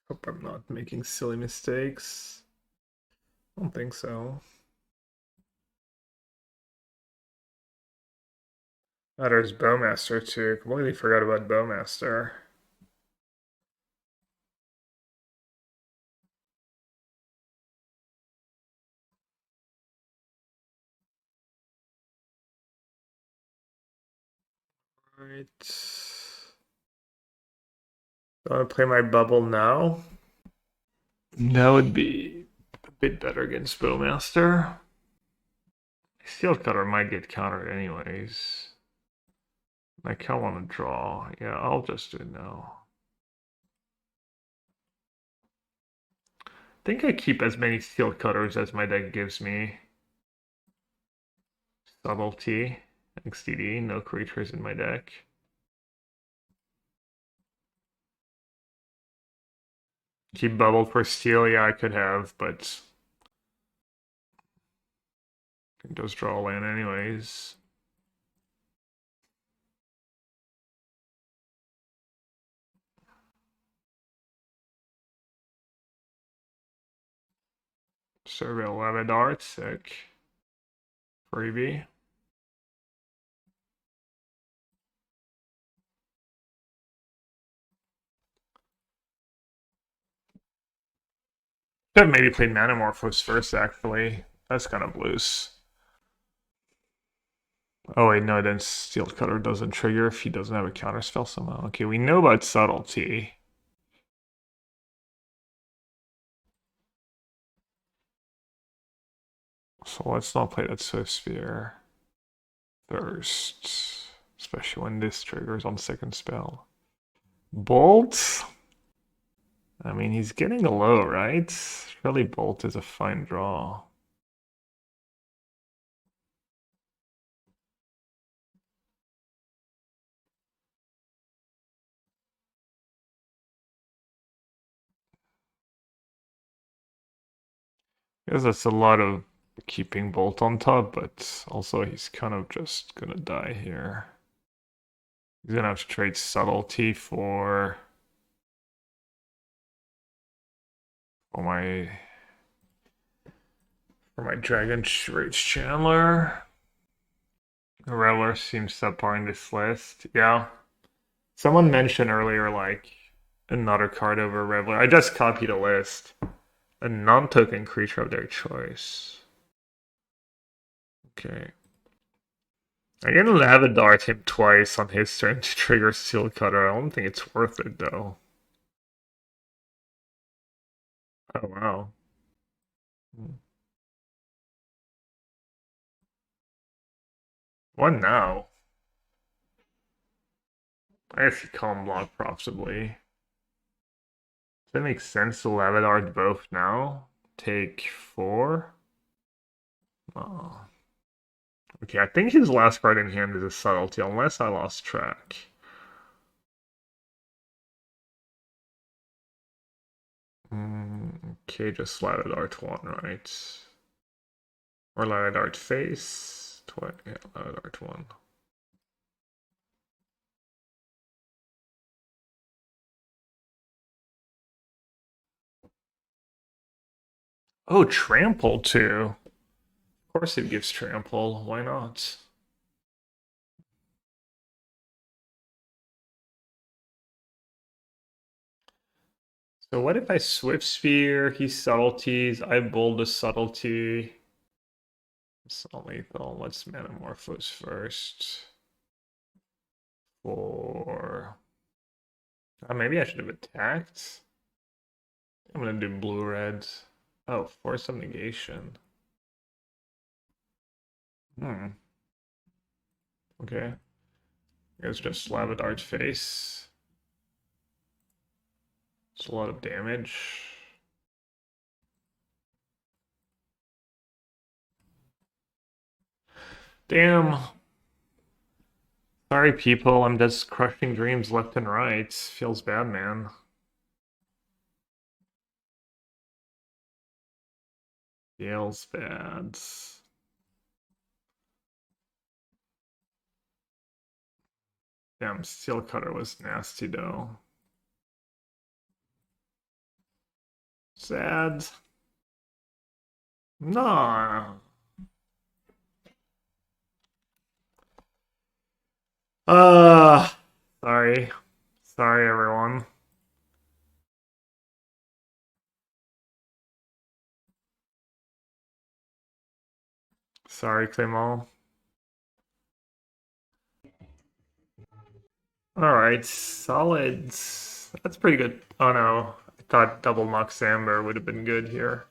[SPEAKER 1] Hope I'm not making silly mistakes. I don't think so. Oh, there's Bowmaster too. Completely forgot about Bowmaster. Alright. Do I want to play my bubble now? That would be a bit better against Bowmaster. Steel Cutter might get countered anyways. I kind of want to draw. Yeah, I'll just do it now. I think I keep as many Steel Cutters as my deck gives me. Subtlety, XDD, no creatures in my deck. Keep bubbled for steel, yeah, I could have, but I can just draw a land anyways. Survey Lavadar, sick. Freebie. Could have maybe played Manamorphose first, actually. That's kind of loose. Oh wait, no, then Steel Cutter doesn't trigger if he doesn't have a counterspell somehow. Okay, we know about Subtlety. So let's not play that Swift Spear first. Especially when this triggers on second spell. Bolt? I mean, he's getting low, right? Surely Bolt is a fine draw. Because that's a lot of keeping Bolt on top, but also he's kind of just gonna die here. He's gonna have to trade Subtlety for my Dragon Rage Chandler. Reveler seems subpar in this list. Yeah. Someone mentioned earlier like another card over Reveler. I just copied a list. A non-token creature of their choice. Okay. I'm gonna Lavadart him twice on his turn to trigger Steel Cutter. I don't think it's worth it though. Oh wow. What now? I guess you call him block profitably. Does that make sense to Lavadart both now? Take 4? Oh. Okay, I think his last card in hand is a subtlety, unless I lost track. Okay, just Lavadart 1, right? Or Lavadart face. Yeah, Lavadart 1. Oh, trample too. Of course it gives trample. Why not? So what if I Swift Spear, he subtleties, I bold a subtlety. It's not lethal. Let's Metamorphose first. For... maybe I should have attacked. I'm gonna do blue-red. Oh, Force of Negation. Okay. It's just Lavadart face. It's a lot of damage. Damn. Sorry, people. I'm just crushing dreams left and right. Feels bad, man. Feels bad. Damn, Steel Cutter was nasty, though. Sad. No. Sorry. Sorry, everyone. Sorry, Clément. Alright, solid. That's pretty good. Oh no, I thought double Mox Amber would have been good here.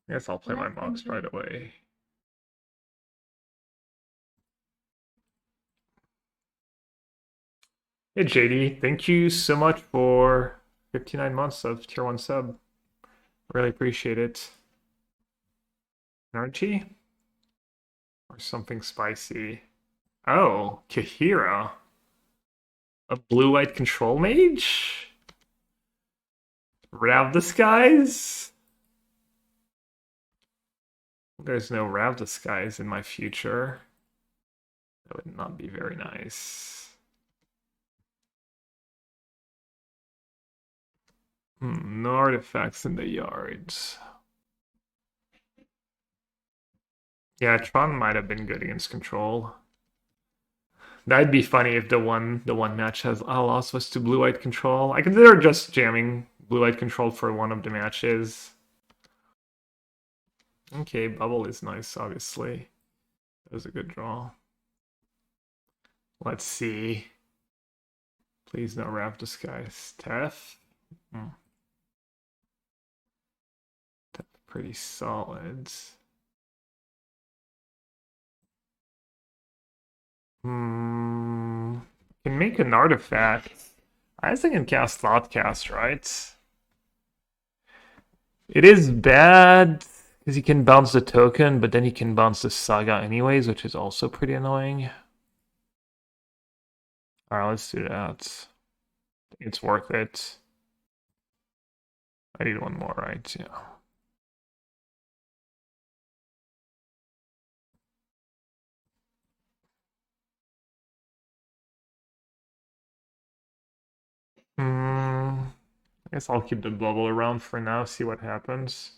[SPEAKER 1] I guess I'll play my Mox right away. Hey JD, thank you so much for 59 months of tier 1 sub. Really appreciate it. Energy? Or something spicy. Oh, Kahira. A blue-white control mage? Rav Disguise? There's no Rav Disguise in my future. That would not be very nice. No artifacts in the yards. Yeah, Tron might have been good against control. That'd be funny if the one match has lost was to blue-white control. I consider just jamming blue-white control for one of the matches. Okay, bubble is nice, obviously. That was a good draw. Let's see. Please no Rav Disguise. Teth? That's pretty solid. Can make an artifact. I guess I can cast Thoughtcast, right? It is bad because he can bounce the token, but then he can bounce the Saga anyways, which is also pretty annoying. Alright, let's do that. It's worth it. I need one more, right? Yeah. I guess I'll keep the bubble around for now, see what happens.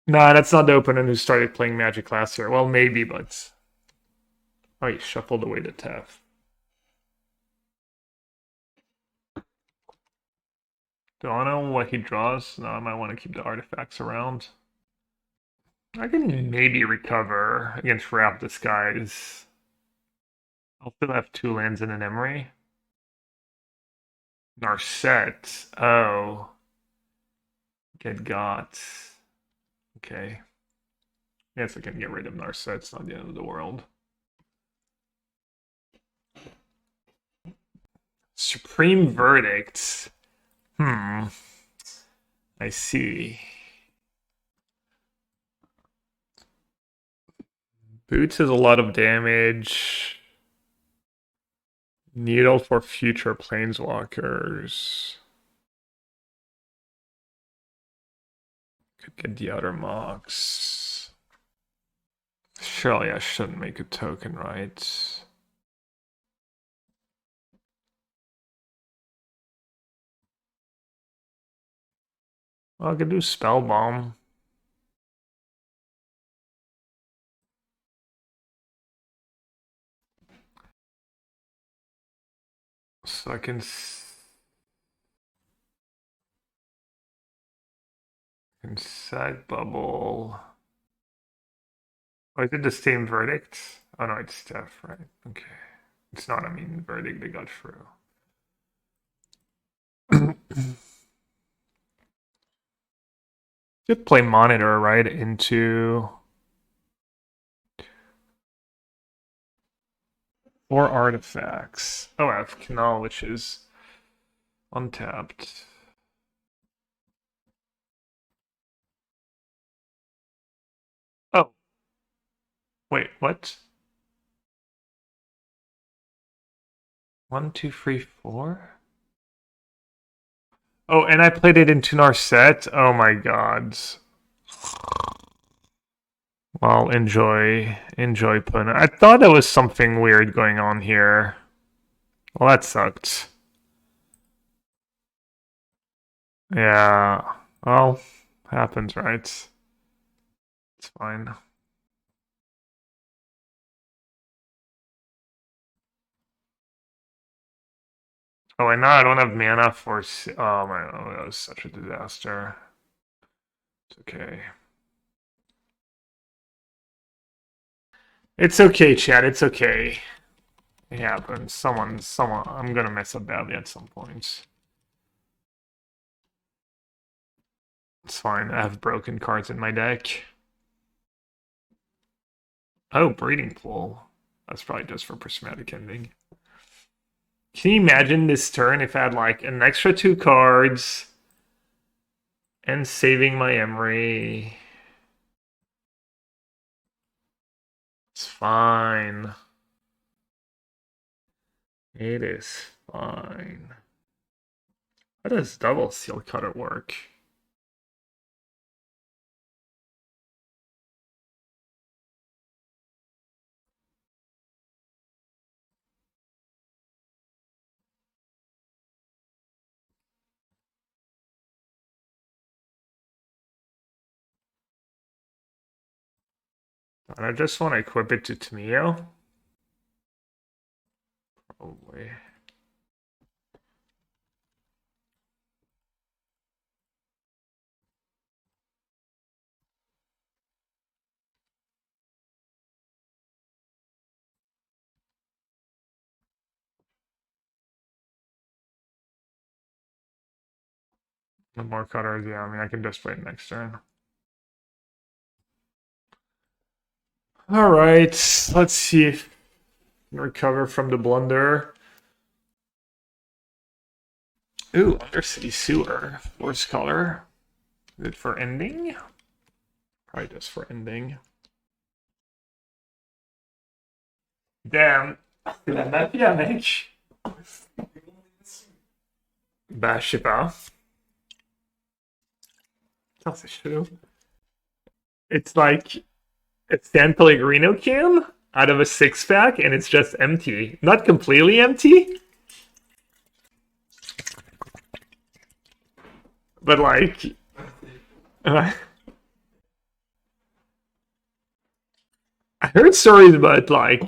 [SPEAKER 1] Nah, that's not the opponent who started playing Magic last year. Well, maybe, but... oh, he shuffled away the Tef. Do I know what he draws? No, I might want to keep the artifacts around. I can maybe recover against Wrap Disguise. I'll still have 2 lands and an Emery. Narset. Oh. Get got. Okay. Guess I can get rid of Narset. It's not the end of the world. Supreme Verdict. I see. Boots is a lot of damage. Needle for future planeswalkers. Could get the other mocks. Surely I shouldn't make a token, right? Well, I could do Spell Bomb. So I can sack bubble. Oh, is it the same verdict? Oh no, it's Steph, right? Okay. It's not, I mean, verdict they got through. Could play monitor right into 4 artifacts. Oh, I have Canal, which is untapped. Oh. Wait, what? 1, 2, 3, 4? Oh, and I played it into Narset? Oh my god. Well, enjoy Puna. I thought there was something weird going on here. Well, that sucked. Yeah. Well, happens, right? It's fine. Oh, and now I don't have mana for. Oh my! Oh, that was such a disaster. It's okay. It's okay, Chad. It's okay. It happens. Someone. I'm gonna mess up badly at some point. It's fine. I have broken cards in my deck. Oh, Breeding Pool. That's probably just for Prismatic Ending. Can you imagine this turn if I had like an extra 2 cards and saving my Emery? It's fine. It is fine. How does double seal cutter work? And I just want to equip it to Tamio. Probably. The more cutters, yeah, I mean, I can just play it next turn. Alright, let's see if we can recover from the blunder. Ooh, Undercity Sewer. Force color. Good for ending? Probably just for ending. Damn. C'est la mafia, mec. Bah, je sais pas. Putain, c'est chelou. It's like a San Pellegrino can out of a 6-pack, and it's just empty. Not completely empty, but like... I heard stories about like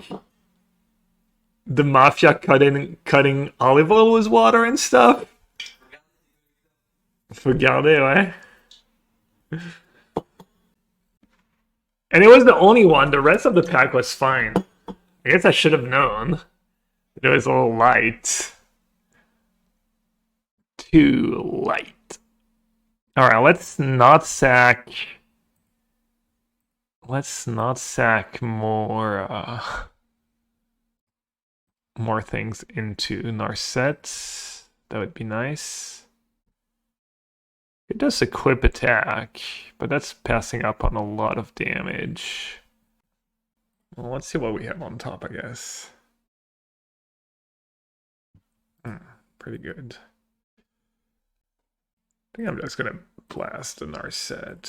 [SPEAKER 1] the mafia cutting olive oil with water and stuff. Regardez, ouais. And it was the only one. The rest of the pack was fine. I guess I should have known. It was a little light. Too light. Alright, let's not sack... Let's not sack more... more things into Narset. That would be nice. It does equip attack, but that's passing up on a lot of damage. Well, let's see what we have on top, I guess. Pretty good. I think I'm just gonna blast a Narset.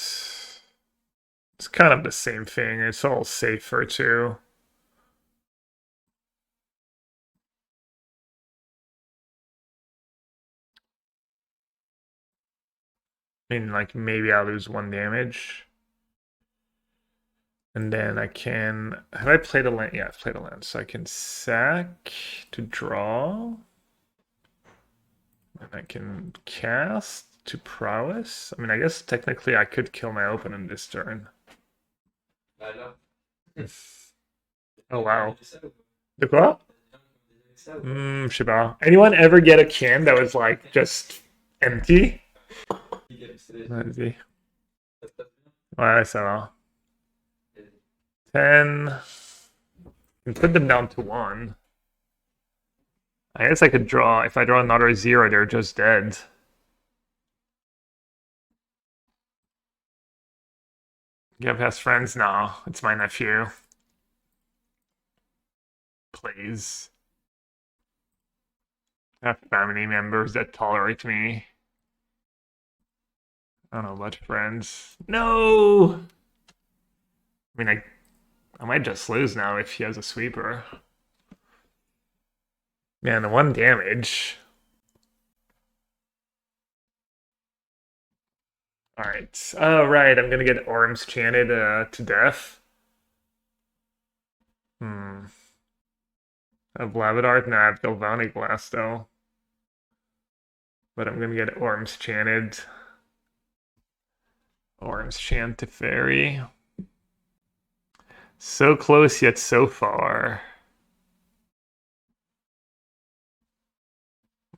[SPEAKER 1] It's kind of the same thing. It's all safer too. I mean, like, maybe I'll lose 1 damage. And then I can... Have I played a land? Yeah, I've played a land. So I can sack to draw. And I can cast to prowess. I mean, I guess technically I could kill my opponent this turn. Oh, wow. De quoi? Je sais pas. Anyone ever get a can that was, like, just empty? Vas-y. Ouais, ça va. 10. And put them down to 1. I guess I could draw. If I draw another 0, they're just dead. You have best friends? No, it's my nephew. Please. I have family members that tolerate me. I don't know about friends. No! I mean, I might just lose now if he has a sweeper. Man, the 1 damage. Alright. Oh, right. I'm gonna get Orms chanted to death. I have Lavadart? Nah, I have Galvanic Blast, though. But I'm gonna get Orms chanted. Orms chant to fairy. So close yet so far.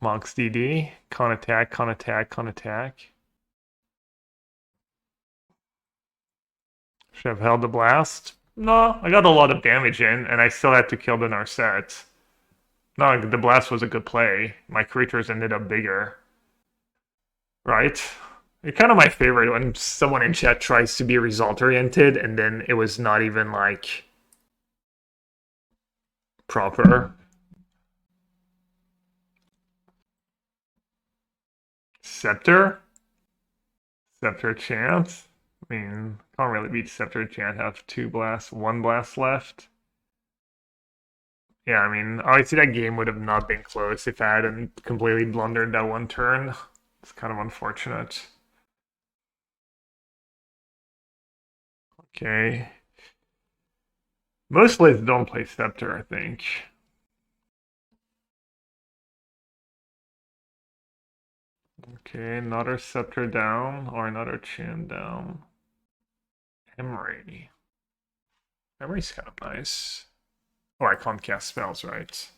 [SPEAKER 1] Mox DD. Con attack, con attack, con attack. Should have held the blast. No, I got a lot of damage in, and I still had to kill the Narset. No, the blast was a good play. My creatures ended up bigger. Right? It's kind of my favorite when someone in chat tries to be result-oriented, and then it was not even, like, proper. Scepter? Scepter chance? I mean, can't really beat Scepter chant. Have 2 blasts, 1 blast left. Yeah, I mean, obviously that game would have not been close if I hadn't completely blundered that 1 turn. It's kind of unfortunate. Okay. Most players don't play Scepter, I think. Okay, another Scepter down, or another Chan down. Emery. Emery's kind of nice. Oh, I can't cast spells, right?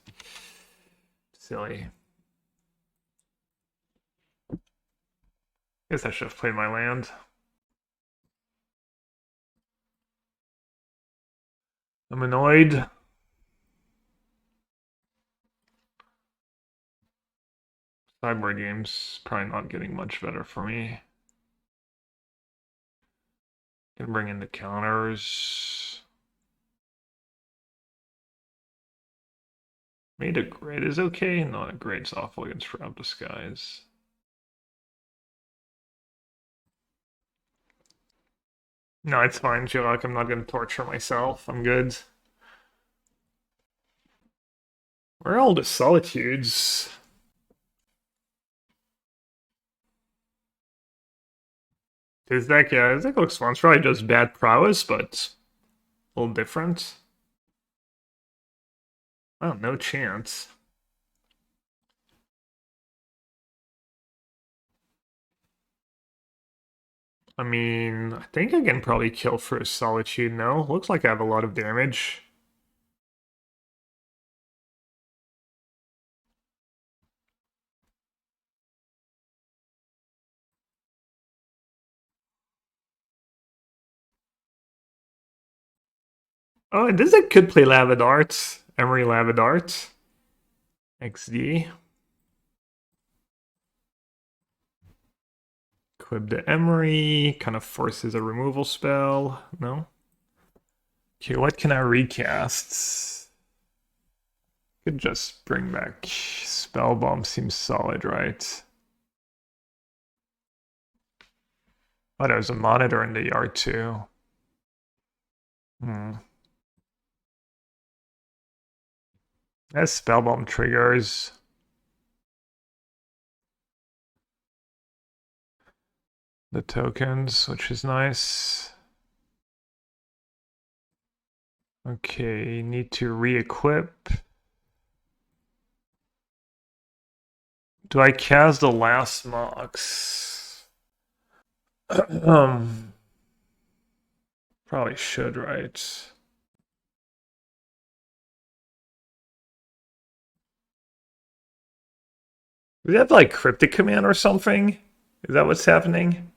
[SPEAKER 1] Silly. Guess I should have played my land. I'm annoyed. Sideboard game's probably not getting much better for me. Can bring in the counters. Made a grid is okay. Not a grid's awful against Shroud Disguise. No, it's fine, Jilak. I'm not going to torture myself. I'm good. Where are all the solitudes? His deck, yeah, his deck looks fun. It's probably just bad prowess, but a little different. Oh, no chance. I mean, I think I can probably kill for a Solitude now. Looks like I have a lot of damage. Oh, and this deck could play Lavadart. Emery Lavadart. XD. Equip the Emery, kind of forces a removal spell. No? Okay, what can I recast? Could just bring back Spellbomb, seems solid, right? Oh, there's a monitor in the yard too. That's Spellbomb triggers. The tokens, which is nice. Okay, need to re-equip. Do I cast the last Mox? Probably should, right? Do they have like Cryptic Command or something? Is that what's happening?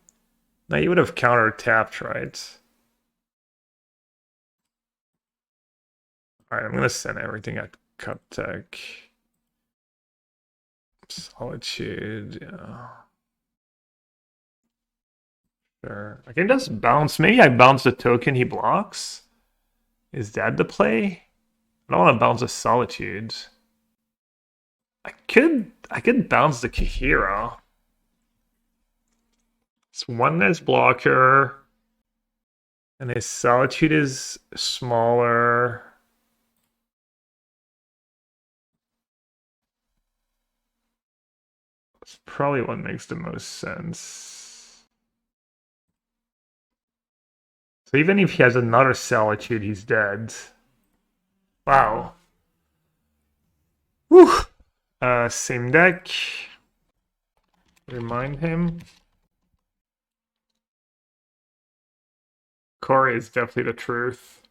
[SPEAKER 1] No, you would have counter tapped, right? Alright, I'm gonna send everything at Cut Tech. Solitude, yeah. Sure. I can just bounce. Maybe I bounce the token he blocks. Is that the play? I don't want to bounce the Solitude. I could bounce the Kahira. It's one less blocker. And his Solitude is smaller. That's probably what makes the most sense. So even if he has another Solitude, he's dead. Wow. Whew. Same deck. Remind him. Corey is definitely the truth.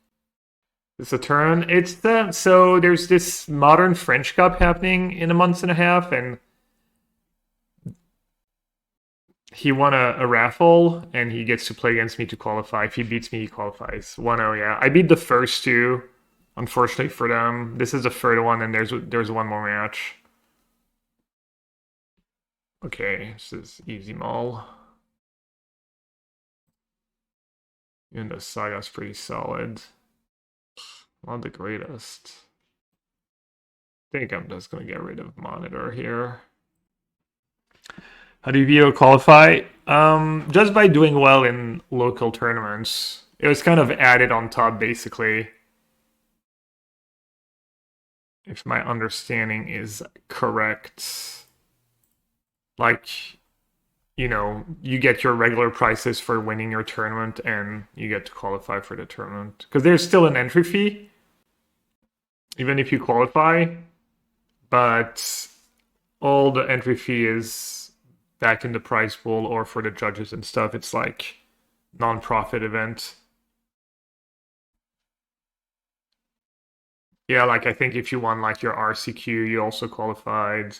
[SPEAKER 1] It's a turn. It's the so there's this modern French Cup happening in a month and a half, and he won a raffle, and he gets to play against me to qualify. If he beats me, he qualifies. 1-0, yeah. I beat the first two, unfortunately for them. This is the third one, and there's one more match. Okay, this is easy mall. Even the Saga's pretty solid. Not the greatest. I think I'm just gonna get rid of Monitor here. How do you view a qualify? Just by doing well in local tournaments. It was kind of added on top, basically. If my understanding is correct. Like, you know, you get your regular prices for winning your tournament and you get to qualify for the tournament. Because there's still an entry fee, even if you qualify. But all the entry fee is back in the prize pool or for the judges and stuff. It's like non-profit event. Yeah, like I think if you won like your RCQ, you also qualified,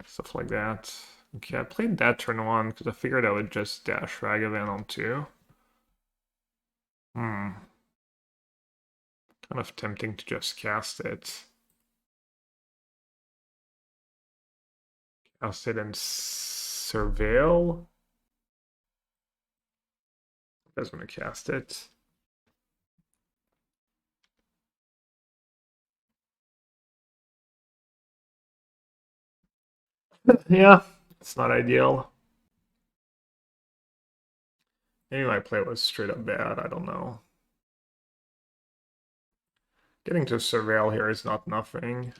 [SPEAKER 1] stuff like that. Okay, I played that turn one because I figured I would just dash Ragavan on two. Kind of tempting to just cast it. Cast it and surveil. I was gonna cast it. Yeah, it's not ideal. Maybe my play was straight up bad, I don't know. Getting to surveil here is not nothing.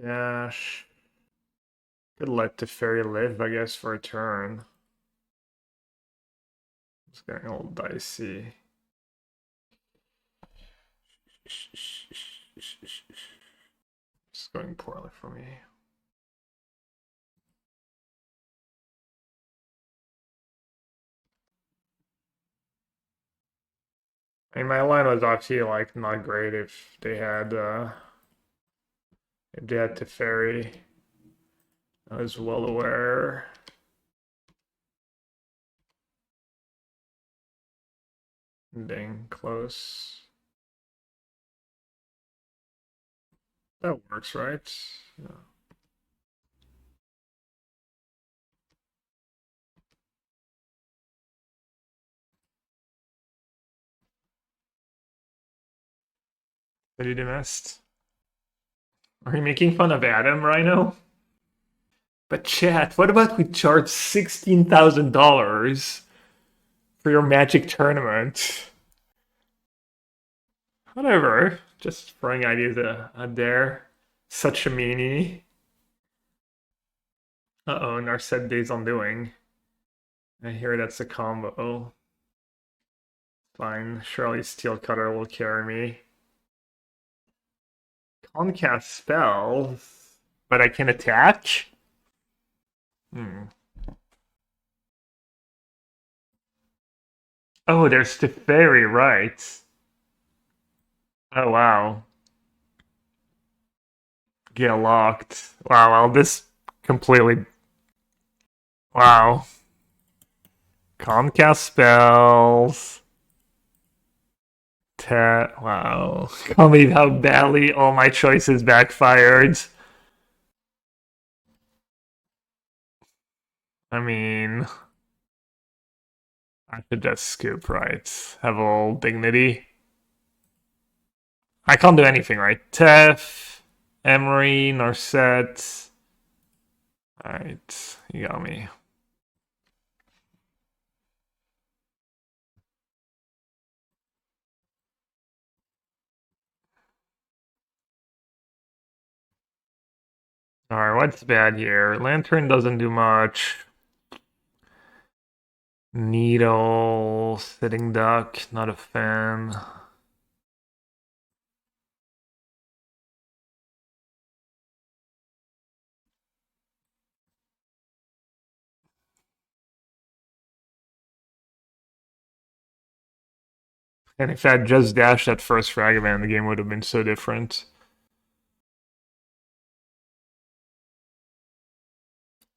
[SPEAKER 1] Dash. Could let Teferi live, I guess, for a turn. It's getting a little dicey. It's going poorly for me. I mean, my line was actually like not great if they had Teferi. I was well aware. Dang, close. That works, right? Yeah. Did you demist? Are you making fun of Adam, Rhino? But chat, what about we charge $16,000 for your Magic tournament? Whatever. Just throwing ideas out there. Such a meanie. Uh-oh, Narset Days Undoing. I hear that's a combo. Fine, surely Steel Cutter will carry me. Can't cast spells, but I can attach? Hmm. Oh, there's the fairy, right. Oh, wow. Get locked. Wow, well, this completely... Wow. Can't cast spells. Wow. Can't believe how badly all my choices backfired. I mean, I should just scoop, right? Have a little dignity. I can't do anything, right? Tef, Emery, Narset. Alright, you got me. Alright, what's bad here? Lantern doesn't do much. Needle, Sitting Duck, not a fan. And if I had just dashed that first Fragment, the game would have been so different.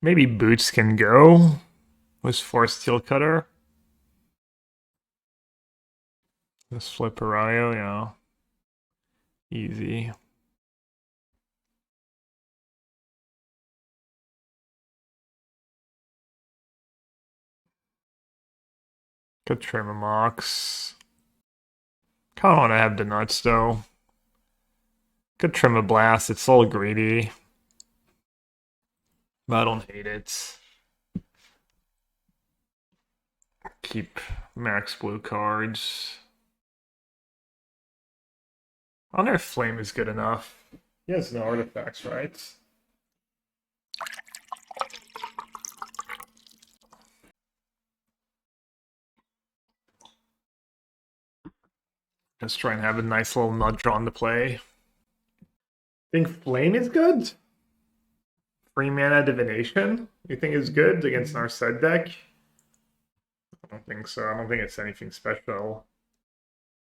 [SPEAKER 1] Maybe Boots can go with Force Steel Cutter. This Flipperio, yeah. Easy. Could trim a Mox. Kinda wanna have the nuts though. Could trim a Blast, it's all greedy. But I don't hate it. Keep max blue cards. I wonder if Flame is good enough. He has no artifacts, right? Just try and have a nice little nut drawn to play. Think Flame is good? 3-mana Divination? You think is good against our set deck? I don't think so. I don't think it's anything special.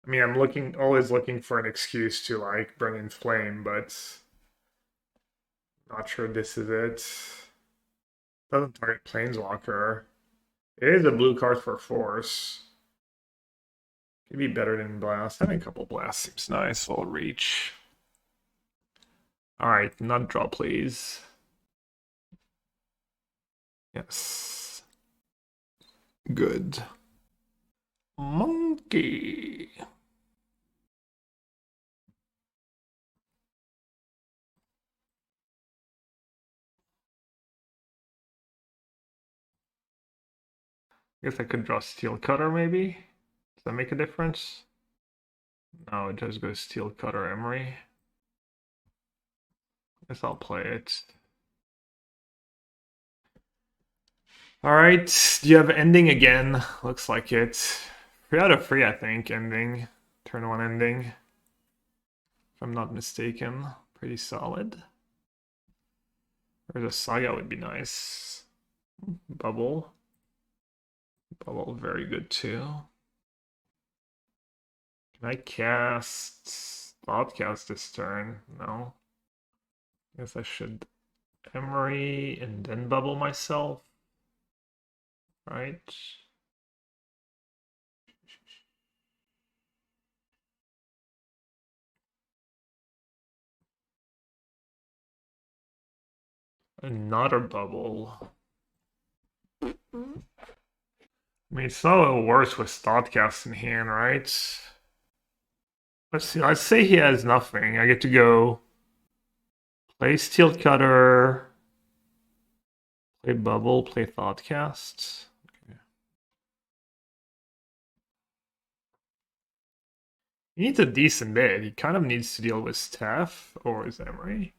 [SPEAKER 1] I mean, I'm always looking for an excuse to like bring in Flame, but not sure this is it. Doesn't target Planeswalker. It is a blue card for Force. Could be better than Blast. Having a couple Blasts seems nice. Little reach. Alright, nut draw, please. Yes. Good. Monkey. Guess I could draw Steel Cutter, maybe? Does that make a difference? No, it just goes Steel Cutter Emery. Guess I'll play it. Alright, do you have ending again? Looks like it. 3 out of 3, I think, ending. Turn 1 ending. If I'm not mistaken. Pretty solid. Or the Saga would be nice. Bubble. Bubble, very good too. Can I cast Thoughtcast this turn? No. Guess I should Emery and then bubble myself. Right? Another bubble. I mean, it's not worse with Thoughtcast in hand, right? Let's see. Let's say he has nothing. I get to go play Steel Cutter, play Bubble, play Thoughtcast. Okay. He needs a decent bid. He kind of needs to deal with Steph or is Emery.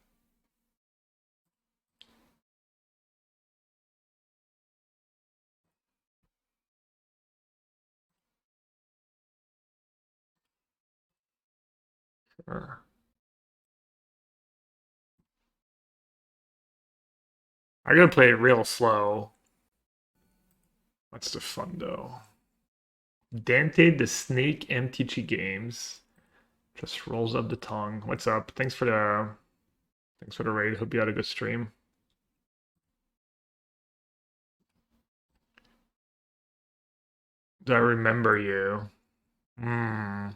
[SPEAKER 1] Sure. I gotta play it real slow. What's the fun though? Dante the Snake MTG Games just rolls up the tongue. What's up? Thanks for the raid. Hope you had a good stream. Do I remember you? Hmm.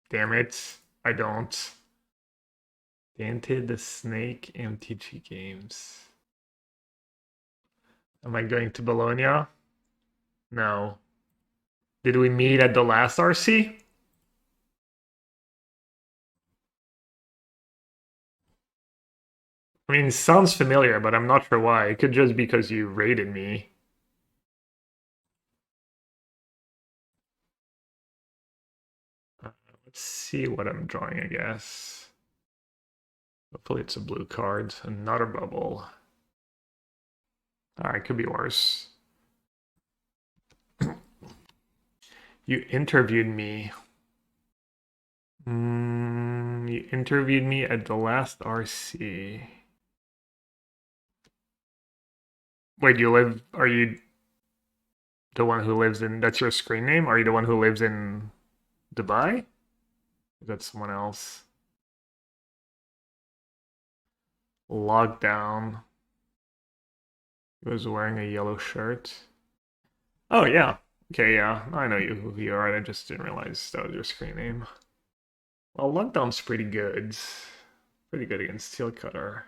[SPEAKER 1] Damn it. I don't. Dante the Snake MTG Games. Am I going to Bologna? No. Did we meet at the last RC? I mean, it sounds familiar, but I'm not sure why. It could just be because you raided me. Let's see what I'm drawing, I guess. Hopefully it's a blue card. Another bubble. Alright, could be worse. You interviewed me. You interviewed me at the last RC. Wait, are you the one who lives in, that's your screen name? Are you the one who lives in Dubai? Is that someone else? Lockdown. He was wearing a yellow shirt. Oh, yeah. Okay, yeah. I know who you are. I just didn't realize that was your screen name. Well, Lockdown's pretty good. Pretty good against Steel Cutter.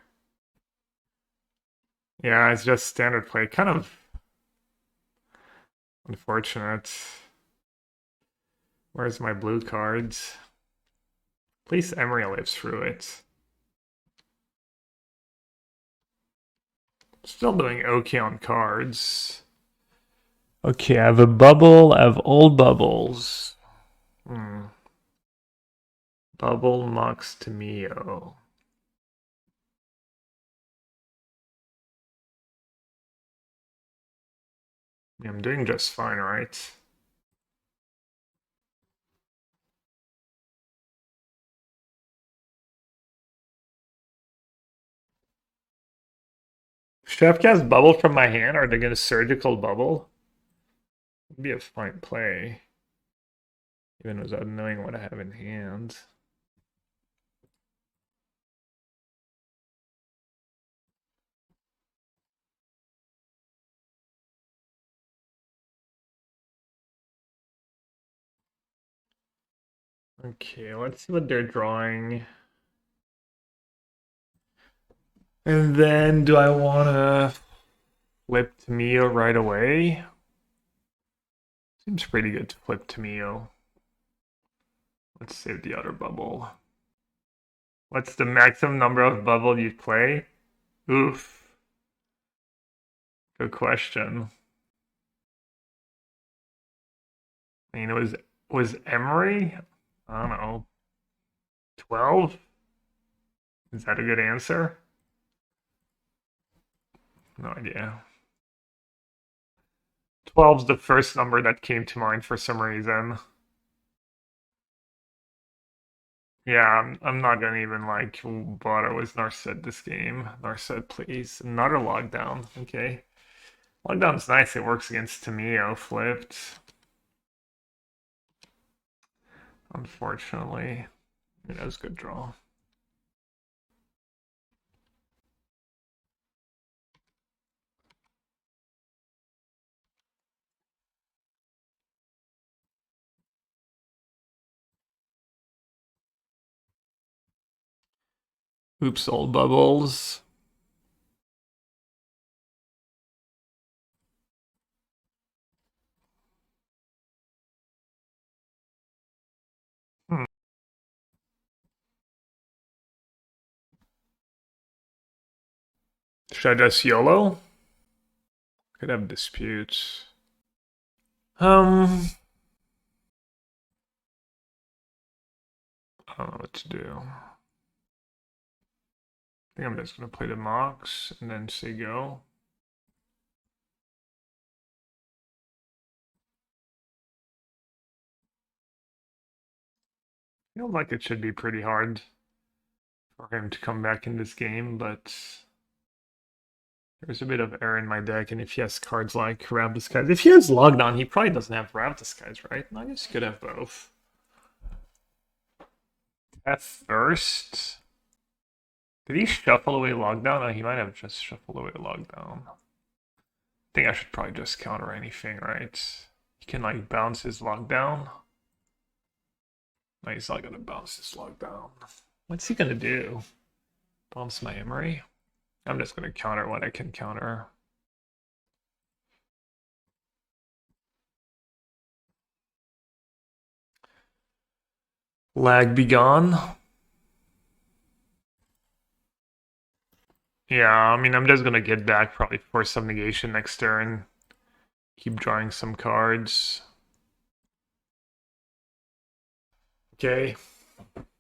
[SPEAKER 1] Yeah, it's just standard play. Kind of unfortunate. Where's my blue cards? At least Emery lives through it. Still doing okay on cards. Okay, I have a bubble. I have old bubbles. Bubble Mox Tamio. I'm doing just fine, right? Chef cast bubble from my hand? Are they gonna surgical bubble? Would be a fine play. Even without knowing what I have in hand. Okay, let's see what they're drawing. And then do I wanna flip Tamio right away? Seems pretty good to flip Tamio. Let's save the other bubble. What's the maximum number of bubble you play? Oof. Good question. I mean, was Emery? I don't know. 12? Is that a good answer? No idea. 12's the first number that came to mind for some reason. Yeah, I'm not gonna even like bother with Narset this game. Narset, please. Another lockdown. Okay. Lockdown's nice. It works against Tamio flipped. Unfortunately. That was a good draw. Oops, old bubbles. Should I just YOLO? Could have disputes. I don't know what to do. I think I'm just gonna play the Mox and then say go. Feels like it should be pretty hard for him to come back in this game, but there's a bit of error in my deck, and if he has cards like Grab Disguise, if he has Lockdown, he probably doesn't have Grab Disguise, right? I guess he could have both. At first, did he shuffle away Lockdown? Oh, he might have just shuffled away Lockdown. I think I should probably just counter anything, right? He can like bounce his Lockdown. No, he's not gonna bounce his Lockdown. What's he gonna do? Bounce my Emery? I'm just gonna counter what I can counter. Lag be gone. Yeah, I mean, I'm just gonna get back probably for some negation next turn. Keep drawing some cards. Okay,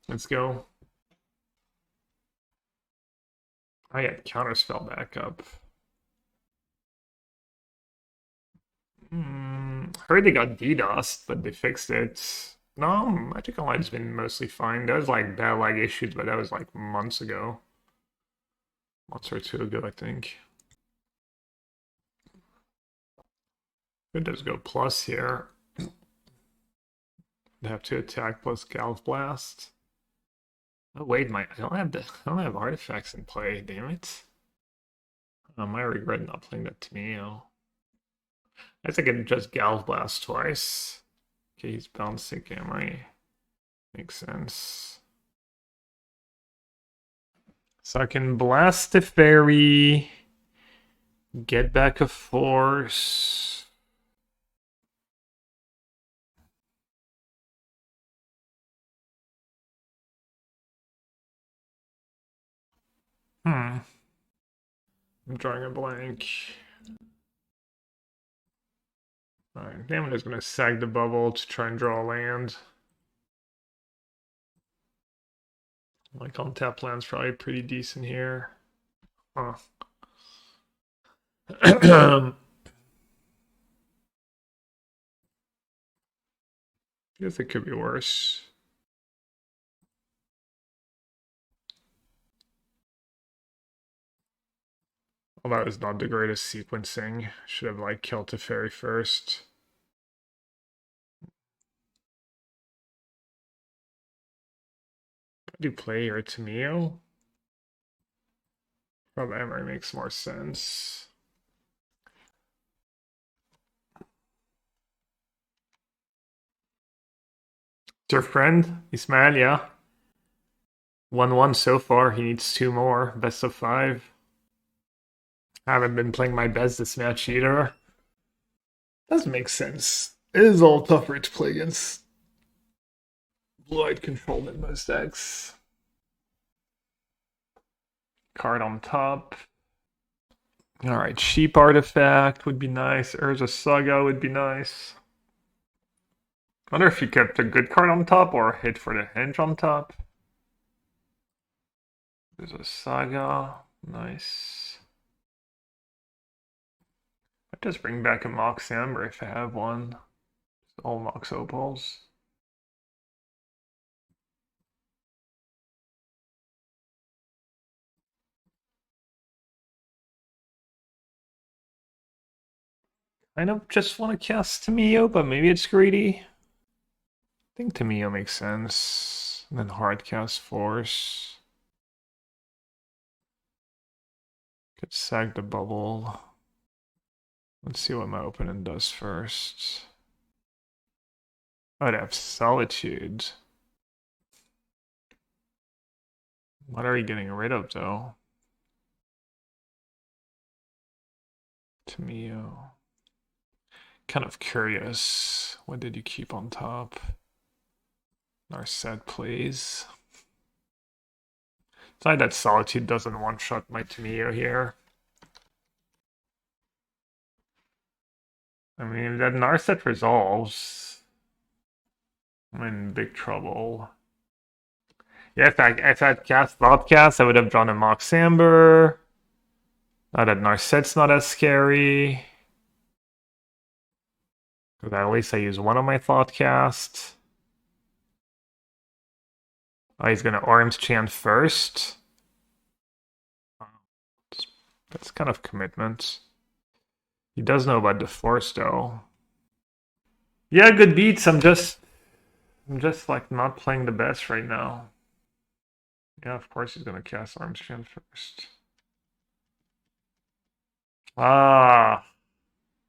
[SPEAKER 1] let's go. Oh yeah, counters fell back up. Heard they got DDoSed, but they fixed it. No, Magic Online's been mostly fine. There was like bad lag issues, but that was like months ago. Months or two ago, I think. Could just go plus here. They have to attack plus Galv Blast. Oh wait, I don't have artifacts in play, damn it. I regret not playing that Tameo. I think I can just Galv Blast twice. Okay, he's bouncing Camry. Makes sense. So I can blast the fairy, get back a force. I'm drawing a blank. Alright, then I'm just gonna sag the bubble to try and draw a land. Like on tap land's probably pretty decent here. Huh. Guess it could be worse. Well, that was not the greatest sequencing. Should have like killed the fairy first. How do you play here, Tameo? Probably Emery makes more sense. It's your friend, Ismail, yeah. 1-1 so far. He needs 2 more. Best of 5. I haven't been playing my best this match either. Doesn't make sense. It is all tougher to play against blue-eyed control than most decks. Card on top. Alright, Sheep Artifact would be nice. Urza Saga would be nice. I wonder if you kept a good card on top or hit for the hinge on top. There's a Saga. Nice. I'd just bring back a Mox Amber if I have one. Just all Mox Opals. I don't just want to cast Tameo, but maybe it's greedy. I think Tameo makes sense. And then hard cast Force. Could sag the bubble. Let's see what my opponent does first. I'd have Solitude. What are you getting rid of, though? Tameo. Kind of curious. What did you keep on top? Narset plays. It's like that Solitude doesn't one-shot my Tameo here. I mean, if that Narset resolves, I'm in big trouble. Yeah, if I'd cast Thoughtcast, I would have drawn a Mox Amber. Now that Narset's not as scary. Because at least I use one of my Thoughtcasts. Oh, he's gonna Orim's Chant first. That's kind of commitment. He does know about the Force though. Yeah, good beats. I'm just like not playing the best right now. Yeah, of course he's gonna cast Orim's Chant first. Ah,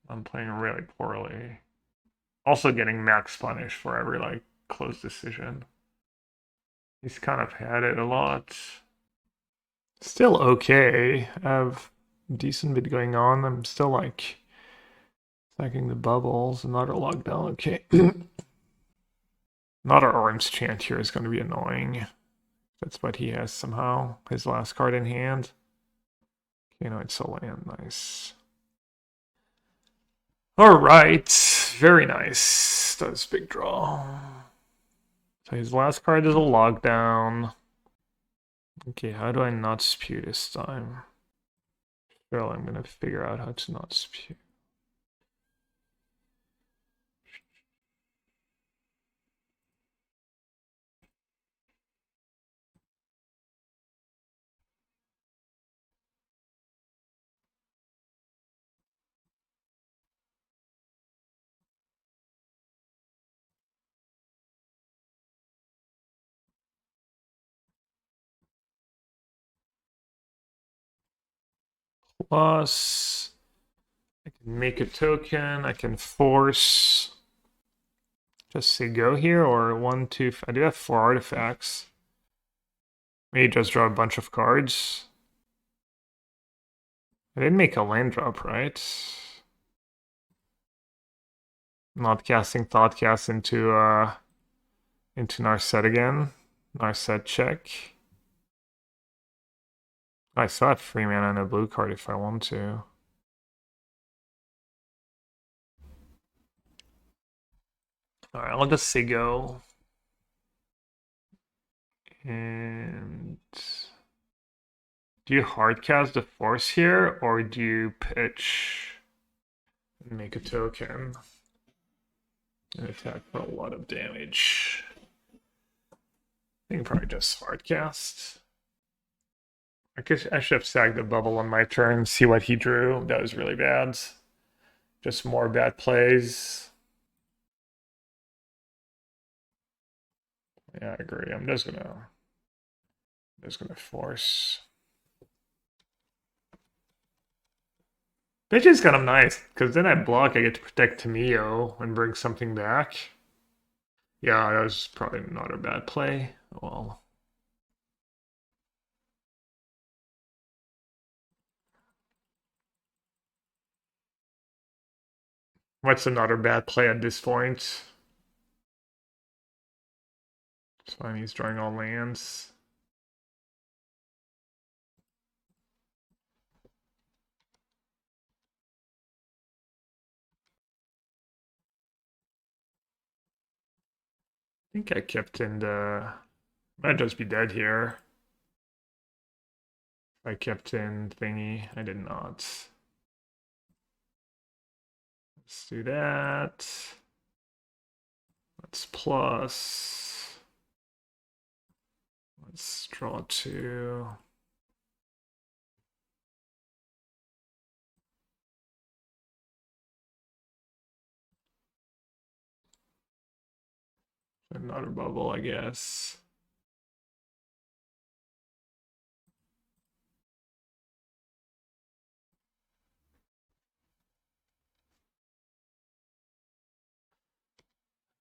[SPEAKER 1] I'm playing really poorly. Also getting max punish for every like close decision. He's kind of had it a lot. Still okay. I have a decent bit going on. I'm still like stacking the bubbles. Another lockdown. Okay. Another Orim's Chant here is going to be annoying. That's what he has somehow. His last card in hand. Okay, no, it's a land. Nice. All right. Very nice. That's big draw. So his last card is a lockdown. Okay, how do I not spew this time? Well, I'm gonna figure out how to not spew. Plus, I can make a token. I can force. Just say go here or 1, 2. I do have 4 artifacts. Maybe just draw a bunch of cards. I didn't make a land drop, right? Not casting Thoughtcast into Narset again. Narset check. I still have 3 mana and a blue card if I want to. Alright, I'll just say go. And do you hardcast the force here, or do you pitch and make a token and attack for a lot of damage? I think probably just hardcast. I guess I should have sagged the bubble on my turn, see what he drew. That was really bad. Just more bad plays. Yeah, I agree. I'm just gonna force. Pitch is kind of nice, because then I block, I get to protect Tamio and bring something back. Yeah, that was probably not a bad play. Well. What's another bad play at this point? It's fine, he's drawing all lands. I think I kept in the... Might just be dead here. I kept in thingy. I did not. Let's do that. Let's plus. Let's draw 2. Another bubble, I guess.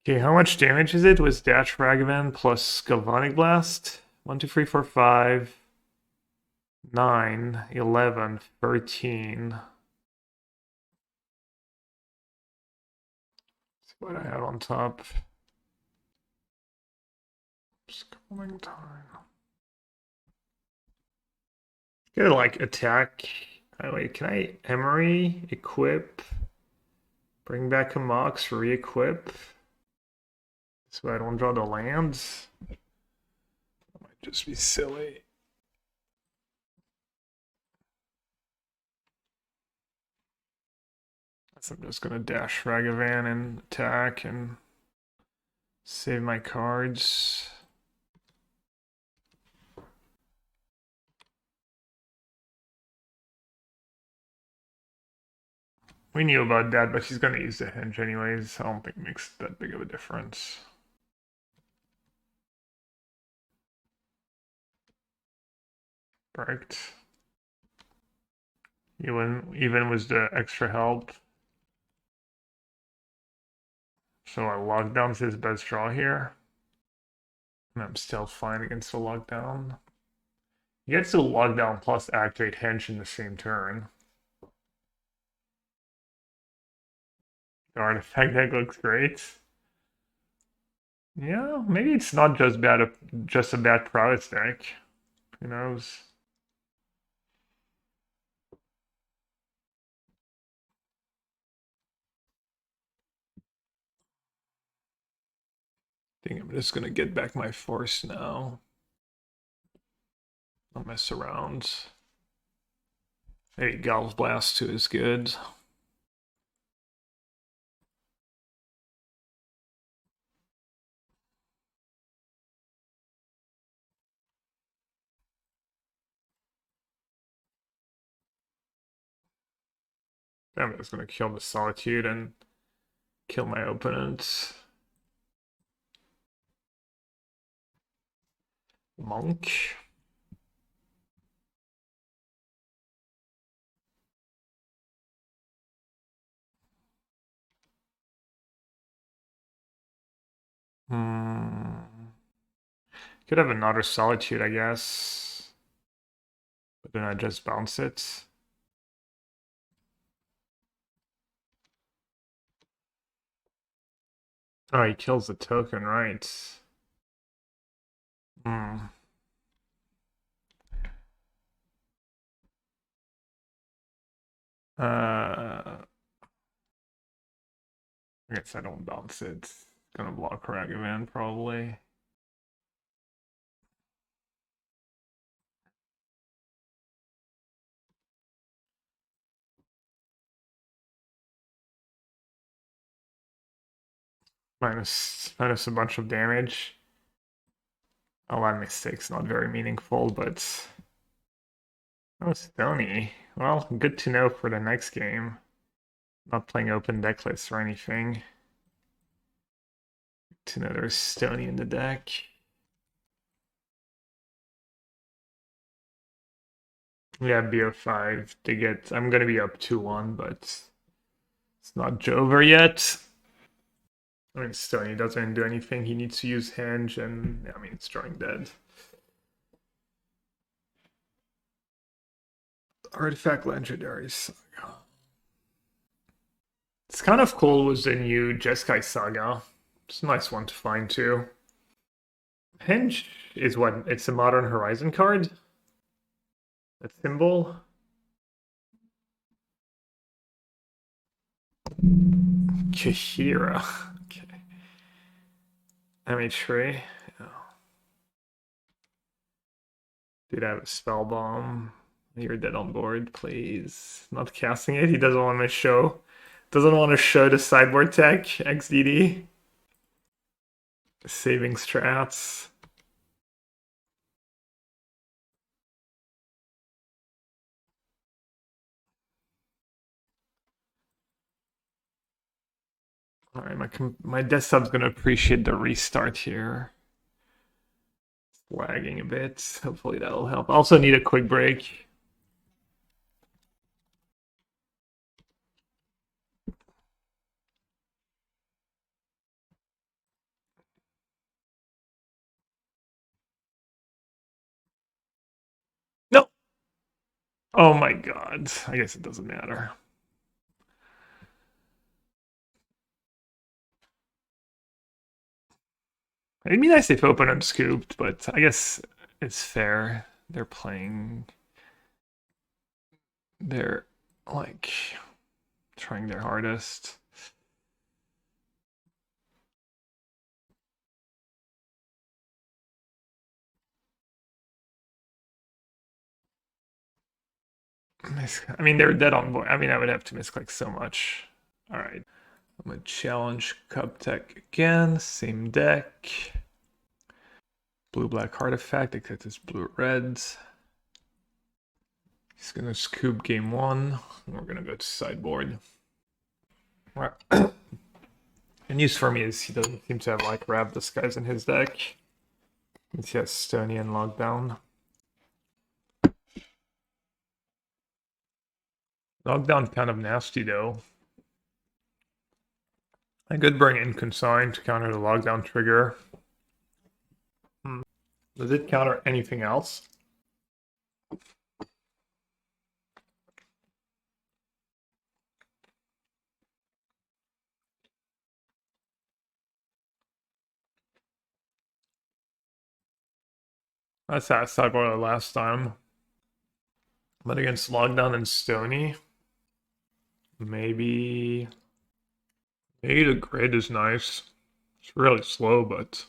[SPEAKER 1] Okay, how much damage is it with Dash Ragavan plus Galvanic Blast? 1, 2, 3, 4, 5, 9, 11, 13. Let's see what I have on top. Scrolling time. Gonna like attack. Oh, wait, can I Emery equip Bring back a Mox, re-equip. So I don't draw the lands. That might just be silly. So I'm just gonna dash Ragavan and attack and save my cards. We knew about that, but she's gonna use the hinge anyways. I don't think it makes that big of a difference. Correct. Even with the extra help. So our lockdown's his best draw here. And I'm still fine against the lockdown. He gets to lockdown plus activate hinge in the same turn. The artifact deck looks great. Yeah, maybe it's not just just a bad prowess deck. Who knows? I think I'm just gonna get back my force now. I'll mess around. Maybe Galv Blast 2 is good. I'm just gonna kill the Solitude and kill my opponent. Monk. Could have another Solitude, I guess. But then I just bounce it. Oh, he kills the token, right? Hmm. I guess I don't bounce it. It's gonna block Ragavan, probably. Minus a bunch of damage. A lot of mistakes, not very meaningful, but... Oh, Stony. Well, good to know for the next game. Not playing open deck lists or anything. Good to know there's Stony in the deck. Yeah, BO5 to get... I'm gonna be up 2-1, but... It's not over yet. I mean, Stony doesn't do anything. He needs to use Hinge, and I mean, it's drawing dead. Artifact Legendary Saga. It's kind of cool with the new Jeskai Saga. It's a nice one to find too. Hinge is what? It's a Modern Horizon card? That symbol? Kishira. Okay. MH3. Oh. Dude, I have a spell bomb. You're dead on board, please. Not casting it. He doesn't want to show. Doesn't want to show the sideboard tech, XDD. Saving strats. All right, my desktop's gonna appreciate the restart here. It's lagging a bit. Hopefully that'll help. Also need a quick break. No. Oh my god. I guess it doesn't matter. It'd be nice if open unscooped, but I guess it's fair. They're playing. They're like trying their hardest. I mean, they're dead on board. I mean, I would have to misclick so much. All right. I'm gonna challenge Cup Tech again. Same deck. Blue black artifact, except it's blue reds. He's gonna scoop game one. We're gonna go to sideboard. Right. And news for me is he doesn't seem to have like Ravdos guys in his deck. He has Stony and Lockdown. Lockdown kind of nasty though. I could bring in Consign to counter the Lockdown trigger. Does it counter anything else? That's that sideboard last time. But against Lockdown and Stony, maybe the grid is nice. It's really slow, but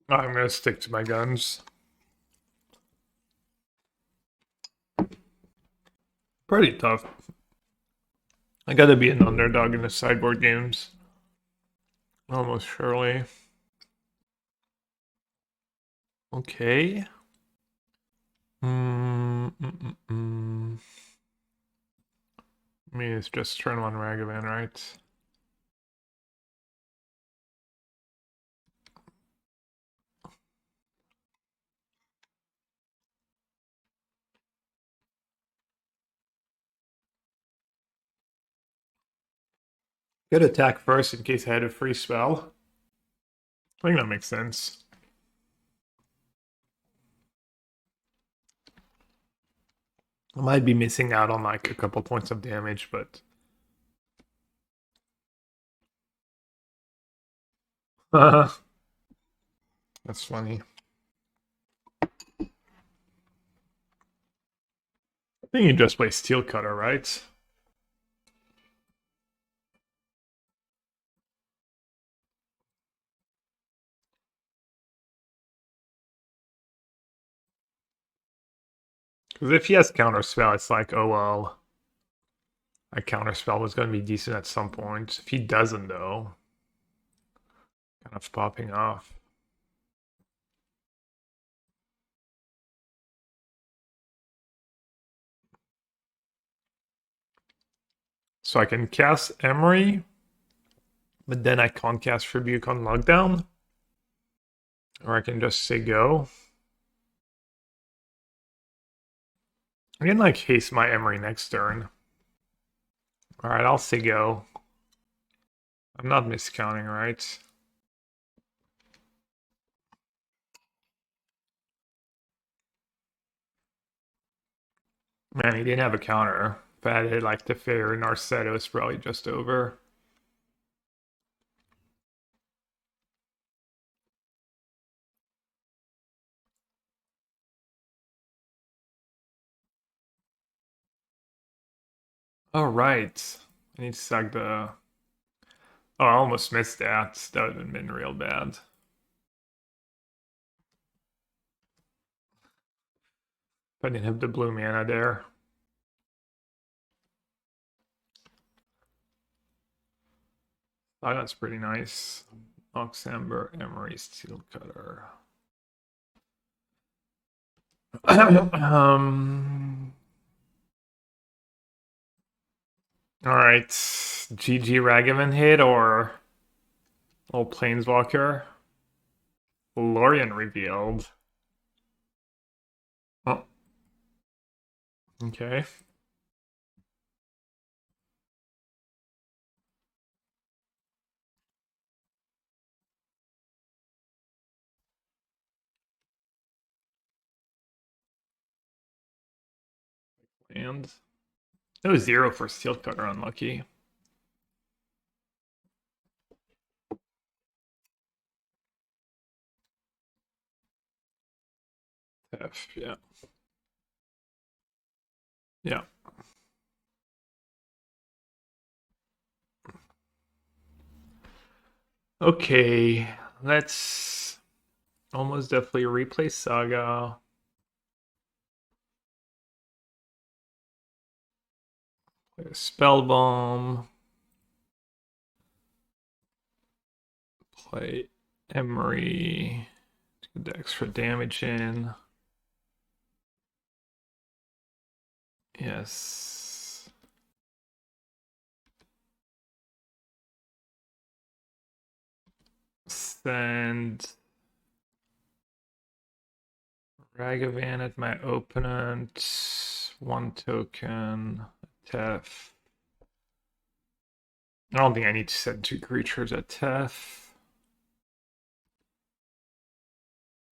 [SPEAKER 1] I'm gonna stick to my guns. Pretty tough. I gotta be an underdog in the sideboard games. Almost surely. Okay. I mean, it's just turn one Ragavan, right? Good attack first in case I had a free spell. I think that makes sense. I might be missing out on like a couple points of damage, but that's funny. I think you just play Steel Cutter, right? Because if he has Counterspell, it's like, oh well. A Counterspell was going to be decent at some point. If he doesn't, though, kind of popping off. So I can cast Emery, but then I can't cast Rebuke on Lockdown. Or I can just say go. I can like haste my Emery next turn. Alright, I'll say go. I'm not miscounting, right? Man, he didn't have a counter. If I had hit like the Fair Narsetto, it's probably just over. All right. I need to sack the... Oh, I almost missed that. That would have been real bad. If I didn't have the blue mana there. Oh, that's pretty nice. Oxamber, Emery, Steel Cutter. All right. GG Ragavan hit or old Planeswalker? Lorien revealed. Oh, okay. And it was 0 for Steel Cutter, unlucky. F, yeah. Yeah. Okay, let's almost definitely replay Saga. Play a Spell Bomb. Play Emery. Get the extra damage in. Yes. Send Ragavan at my opponent. 1 token. Tef. I don't think I need to send 2 creatures at Tef.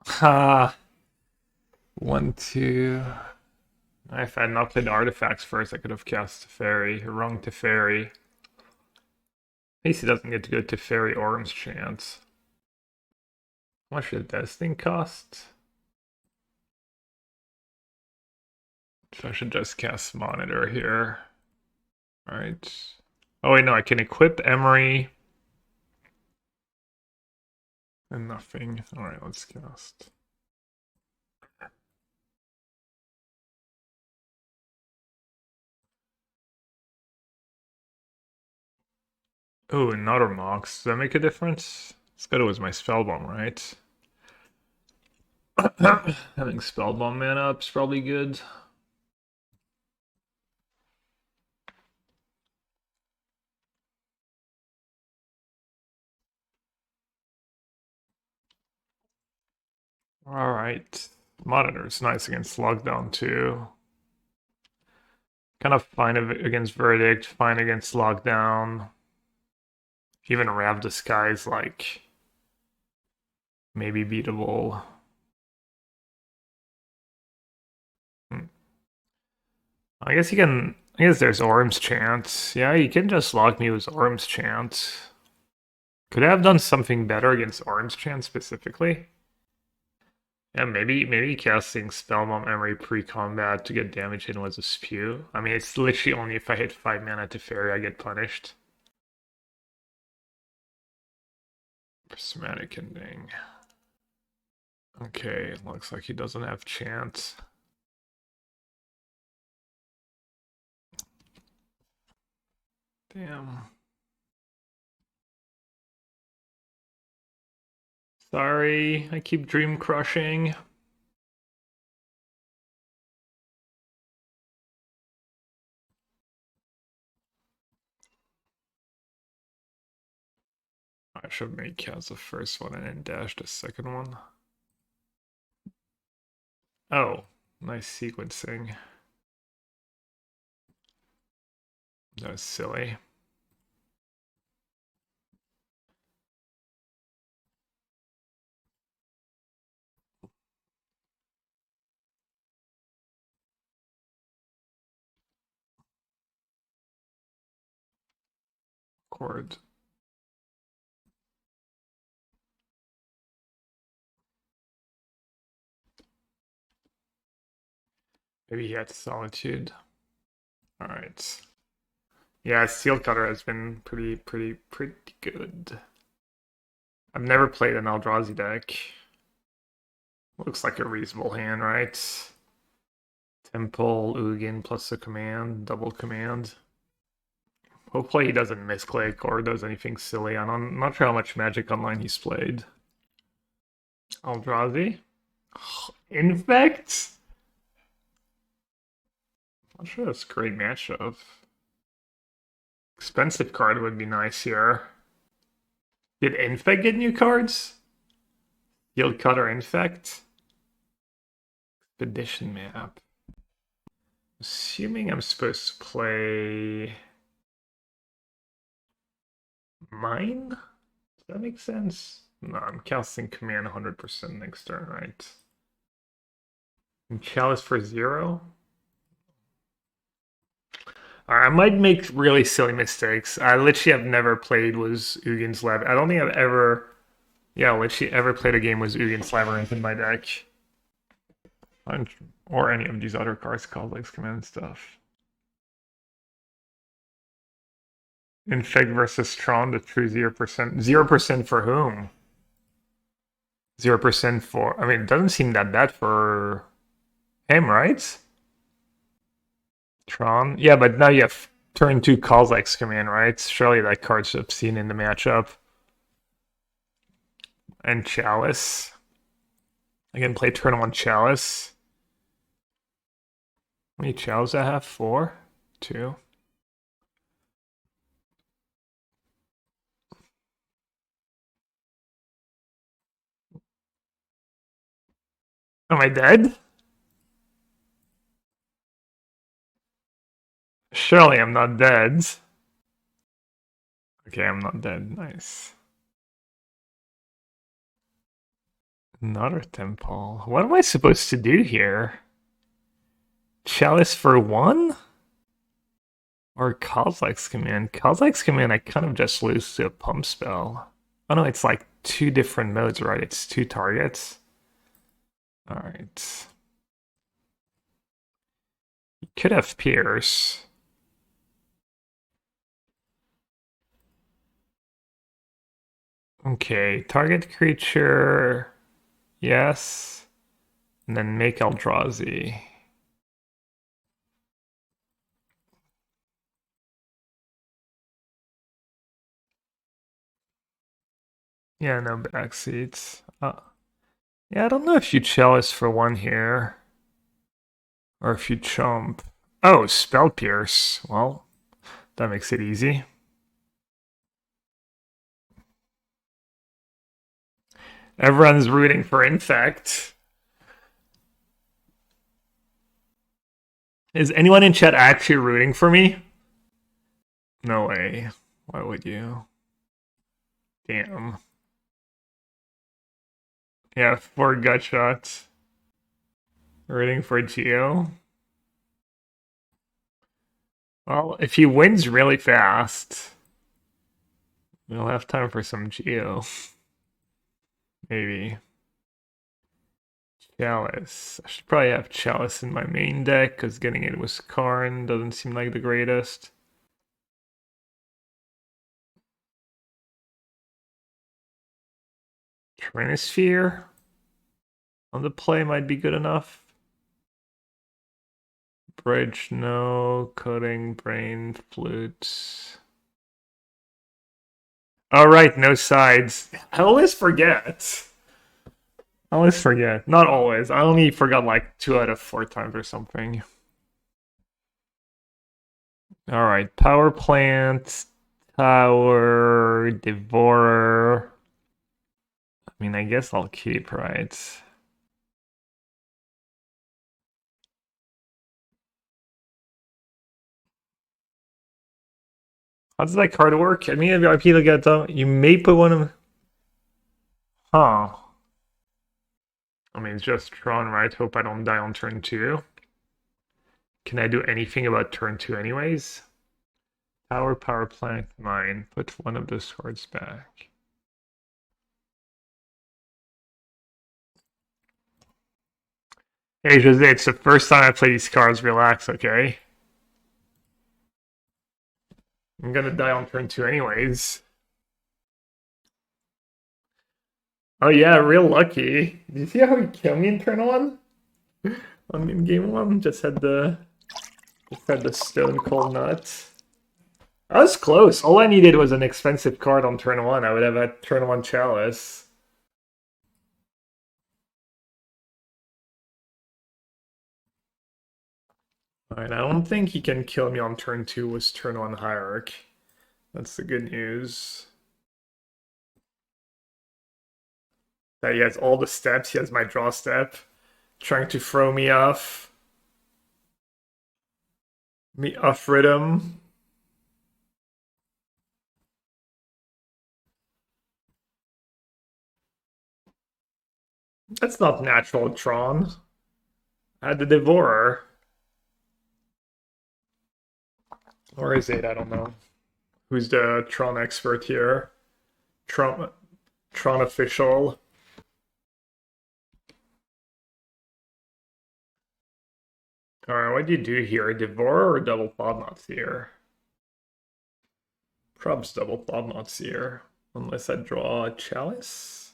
[SPEAKER 1] Ha! 1, 2. If I had not played artifacts first, I could have cast Teferi. Wrong Teferi. At least he doesn't get to go Teferi Orm's Chance. How much did this thing cost? So I should just cast Monitor here. Alright. Oh wait, no, I can equip Emery. And nothing. Alright, let's cast. Oh, another Mox. Does that make a difference? Scuttle was my Spellbomb, right? Having Spellbomb mana up is probably good. Alright. Monitor's nice against Lockdown too. Kind of fine against Verdict, fine against Lockdown. Even Rav Disguise, like, maybe beatable. I guess you can. I guess there's Orm's Chance. Yeah, you can just lock me with Orm's Chance. Could I have done something better against Orm's Chance specifically? Yeah, maybe casting Spellbomb Emery pre-combat to get damage in was a spew. I mean, it's literally only if I hit 5 mana to Fairy I get punished. Prismatic Ending. Okay, looks like he doesn't have chance. Damn. Sorry, I keep dream crushing. I should make cast the first one and then dash the second one. Oh, nice sequencing. That was silly. Chord. Maybe he had Solitude. Alright. Yeah, Steel Cutter has been pretty good. I've never played an Eldrazi deck. Looks like a reasonable hand, right? Temple, Ugin plus a command, double command. Hopefully he doesn't misclick or does anything silly. I'm not sure how much Magic Online he's played. Eldrazi? Infect? Not sure that's a great matchup. Expensive card would be nice here. Did Infect get new cards? Yield Cutter Infect? Expedition map. Assuming I'm supposed to play Mine? Does that make sense? No, I'm casting Command 100% next turn, right? And Chalice for 0? Alright, I might make really silly mistakes. I literally have never played with Ugin's Labyrinth. I don't think I've ever, yeah, literally ever played a game with Ugin's Labyrinth in my deck. Or any of these other cards, Complex Command stuff. Infect versus Tron, the true 0%. 0% for whom? 0% for... I mean, it doesn't seem that bad for him, right? Tron? Yeah, but now you have turn 2 Complex Command, right? Surely that card's obscene in the matchup. And Chalice. I can play turn 1 Chalice. How many Chalice I have? 4? 2? Am I dead? Surely I'm not dead. Okay, I'm not dead. Nice. Another temple. What am I supposed to do here? Chalice for 1? Or Kozilek's Command? Kozilek's Command I kind of just lose to a pump spell. Oh no, it's like 2 different modes, right? It's 2 targets. Alright. You could have Pierce. Okay, target creature... Yes. And then make Eldrazi. Yeah, no backseats. Yeah, I don't know if you Chalice for 1 here. Or if you chump. Oh, Spell Pierce. Well, that makes it easy. Everyone's rooting for Infect. Is anyone in chat actually rooting for me? No way. Why would you? Damn. Yeah, 4 gut shots. Rooting for Geo. Well, if he wins really fast, we'll have time for some Geo. Maybe. Chalice. I should probably have Chalice in my main deck, because getting it with Karn doesn't seem like the greatest. Trinisphere on the play might be good enough. Bridge, no. Coding, brain, flute. Alright, no sides. I always forget. Not always. I only forgot like 2 out of 4 times or something. Alright, Power Plant, Tower, Devourer. I mean, I guess I'll keep, right? How does that card work? I mean, VIP to get though. You may put one of... Huh. I mean, it's just Tron, right? Hope I don't die on turn 2. Can I do anything about turn 2 anyways? Power plant, mine. Put one of those cards back. Hey, Jose, it's the first time I play these cards. Relax, okay? I'm gonna die on turn 2 anyways. Oh yeah, real lucky. Did you see how he killed me in turn 1? In game 1, just had the Stone Cold Nut. I was close. All I needed was an expensive card on turn 1. I would have had turn 1 Chalice. Alright, I don't think he can kill me on turn 2 with turn 1 Hierarch. That's the good news. That he has all the steps. He has my draw step. Trying to throw me off. Me off rhythm. That's not natural, Tron. I had the Devourer. Or is it? I don't know. Who's the Tron expert here? Tron official. Alright, what do you do here? Devour or double Thought-Knot Seer? Probs double Thought-Knot Seer. Unless I draw a Chalice.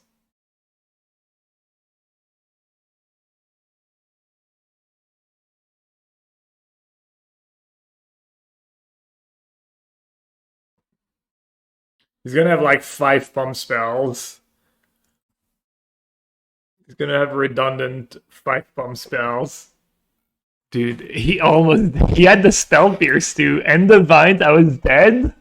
[SPEAKER 1] He's gonna have like 5 pump spells. He's gonna have redundant 5 pump spells. Dude, he had the Spell Pierce too, and the Vines, I was dead.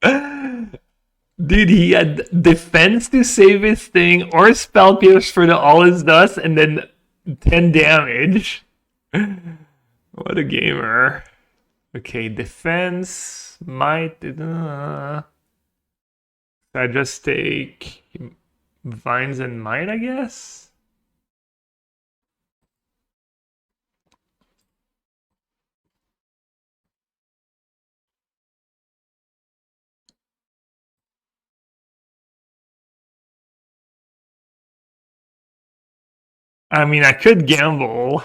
[SPEAKER 1] Dude, he had defense to save his thing, or Spell Pierce for the All Is Dust, and then 10 damage. What a gamer. Okay, defense, might. I just take Vines and Might, I guess? I mean, I could gamble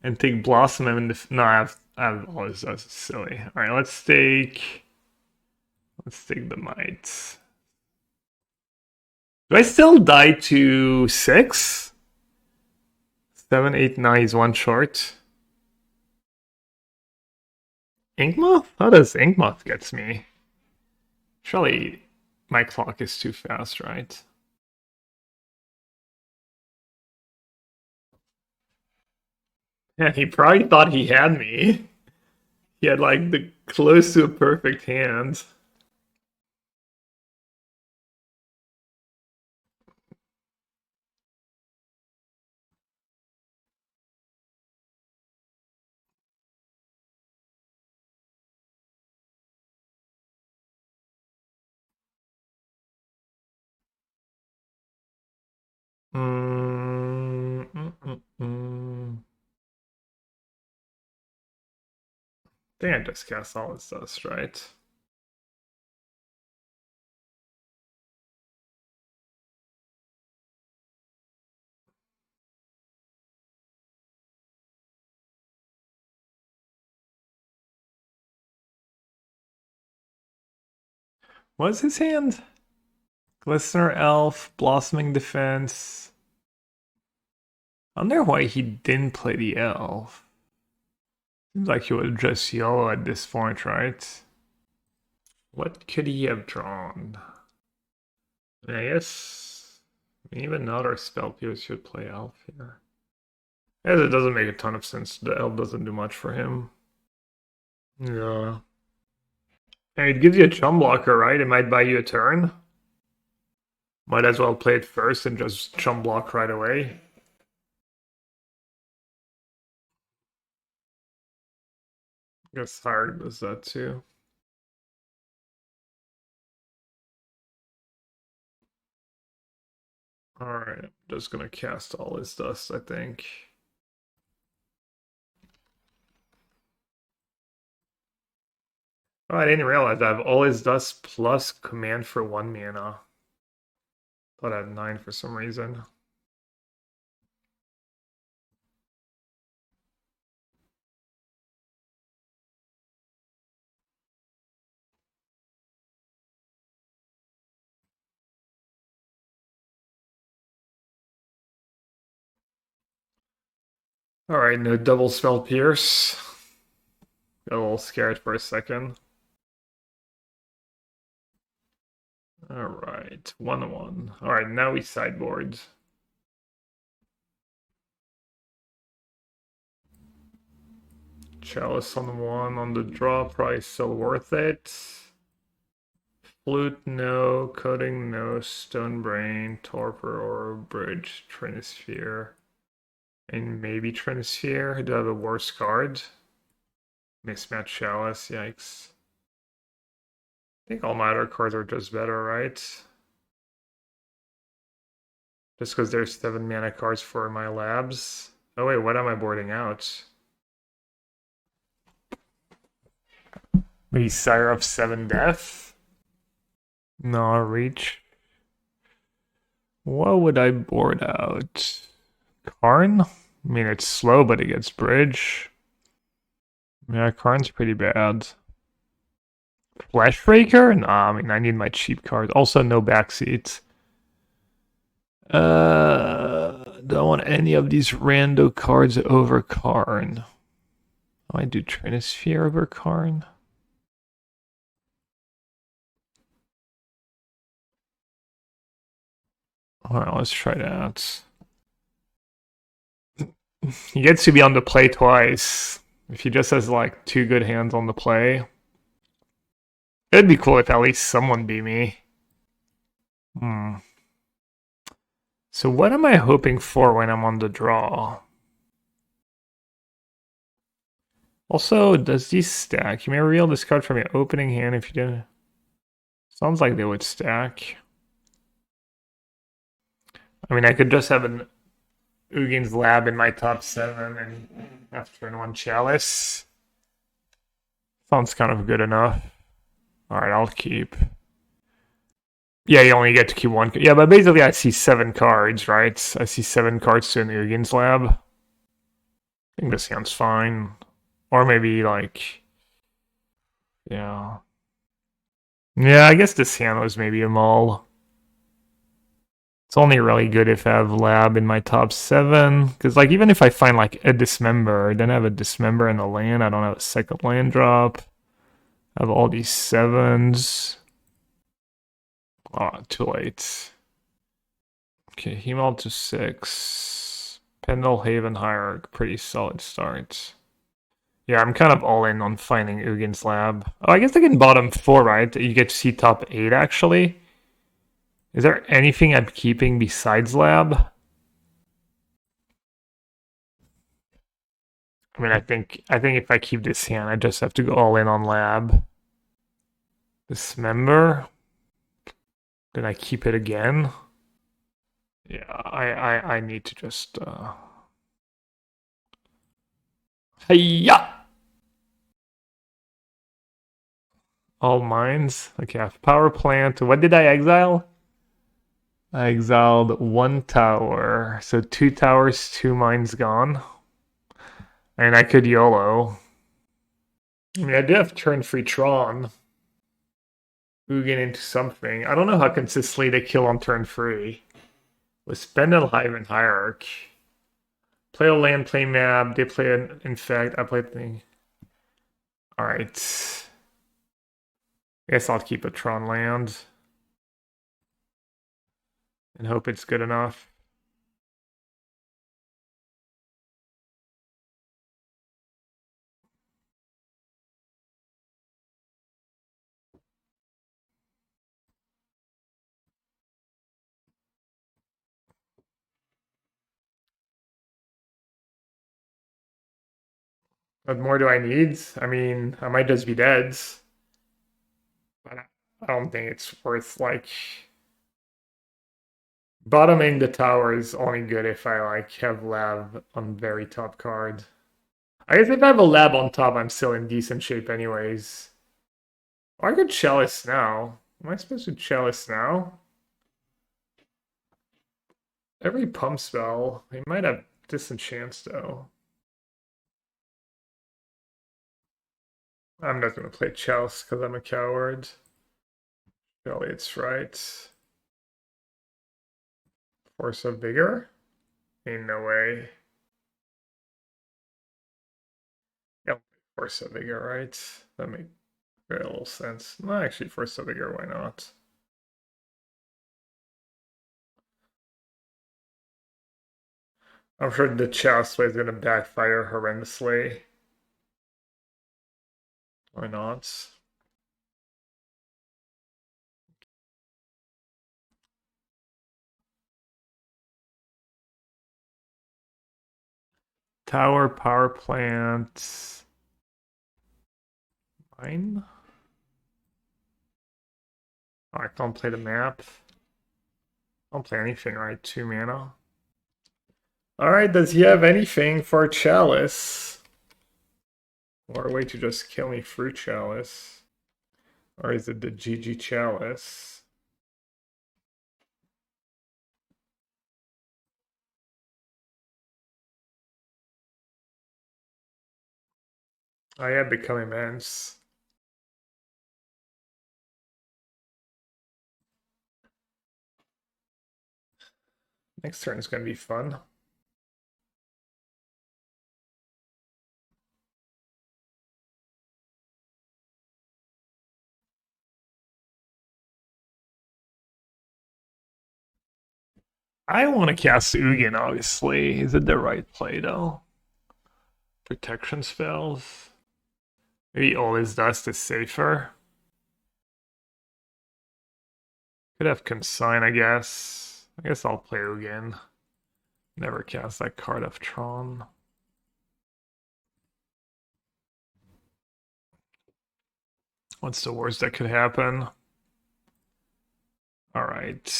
[SPEAKER 1] and take Blossom and no, I have all this. That's silly. All right, let's take the Might. Do I still die to 6? 7, 8, 9 is one short. Inkmoth? How does Inkmoth gets me? Surely my clock is too fast, right? Yeah, he probably thought he had me. He had like the close to a perfect hand. I think I just cast all this dust, right? What's his hand? Glistener Elf, Blossoming Defense. I wonder why he didn't play the Elf. Seems like he would just yellow at this point, right? What could he have drawn? I guess even another Spell Pierce should play Elf here. As it doesn't make a ton of sense. The Elf doesn't do much for him. Yeah. And it gives you a chum blocker, right? It might buy you a turn. Might as well play it first and just chum block right away. I guess Hard does that too. Alright, I'm just gonna cast all his dust, I think. Oh, I didn't realize I have all his dust plus command for 1 mana. Thought I had 9 for some reason. Alright, no double Spell Pierce. Got a little scared for a second. Alright, 1-1. Alright, now we sideboard. Chalice on 1 on the draw, probably still worth it. Flute, no. Coding, no. Stone Brain, Torpor, or Bridge, Trinisphere. And maybe Trinisphere. Do I have a worse card? Mismatch Chalice, yikes. I think all my other cards are just better, right? Just because there's 7 mana cards for my labs. Oh wait, what am I boarding out? Maybe Sire of 7 Death? No, reach. What would I board out? Karn? I mean, it's slow, but it gets bridge. Yeah, Karn's pretty bad. Fleshbreaker? Nah, I mean, I need my cheap cards. Also, no backseats. Don't want any of these rando cards over Karn. Oh, I do Trinisphere over Karn. Alright, let's try that. He gets to be on the play twice. If he just has like 2 good hands on the play. It'd be cool if at least someone beat me. So what am I hoping for when I'm on the draw? Also, does these stack? You may reveal this card from your opening hand if you didn't. Sounds like they would stack. I mean, I could just have an Ugin's Lab in my top 7 and have turn 1 Chalice. Sounds kind of good enough. Alright, I'll keep. Yeah, you only get to keep 1. Yeah, but basically I see 7 cards, right? I see 7 cards to an Ugin's Lab. I think this hand's fine. Or maybe like... Yeah. Yeah, I guess this hand was maybe a mull. It's only really good if I have Lab in my top 7. Because, like, even if I find, like, a Dismember, then I have a Dismember in the land. I don't have a second land drop. I have all these 7s. Oh, too late. Okay, Himal to 6. Pendle Haven Hierarch, pretty solid start. Yeah, I'm kind of all in on finding Ugin's Lab. Oh, I guess I can bottom 4, right? You get to see top 8, actually. Is there anything I'm keeping besides Lab? I mean, I think if I keep this hand, I just have to go all in on Lab. Dismember. Then I keep it again. Yeah, I need to just Hiya! All mines. Okay, I have power plant. What did I exile? I exiled 1 tower. So 2 towers, 2 mines gone. And I could YOLO. I mean, I do have turn free Tron. Ugin into something. I don't know how consistently they kill on turn free. With Spendel Hive and Hierarch. Play a land, play map, they play an infect, I play the thing. Alright. I guess I'll keep a Tron land. And hope it's good enough. What more do I need? I mean, I might just be dead. But I don't think it's worth, like... Bottoming the tower is only good if I, like, have Lab on very top card. I guess if I have a Lab on top, I'm still in decent shape anyways. Or I could Chalice now. Am I supposed to Chalice now? Every pump spell, he might have disenchants though. I'm not gonna play Chalice because I'm a coward. Surely it's right. Force of Vigor? Ain't no way. Yep, Force of Vigor, right? That makes very little sense. No, actually, Force of Vigor, why not? I'm sure the Chalice play is gonna backfire horrendously. Why not? Tower, power plant. Mine? Oh, I don't play the map. I don't play anything, right? 2 mana. Alright, does he have anything for Chalice? Or a way to just kill me through Chalice? Or is it the GG Chalice? I have become immense. Next turn is going to be fun. I want to cast Ugin, obviously. Is it the right play, though? Protection spells. Maybe Always Dust is safer. Could have Consign, I guess. I guess I'll play Ugin. Never cast that card of Tron. What's the worst that could happen? Alright.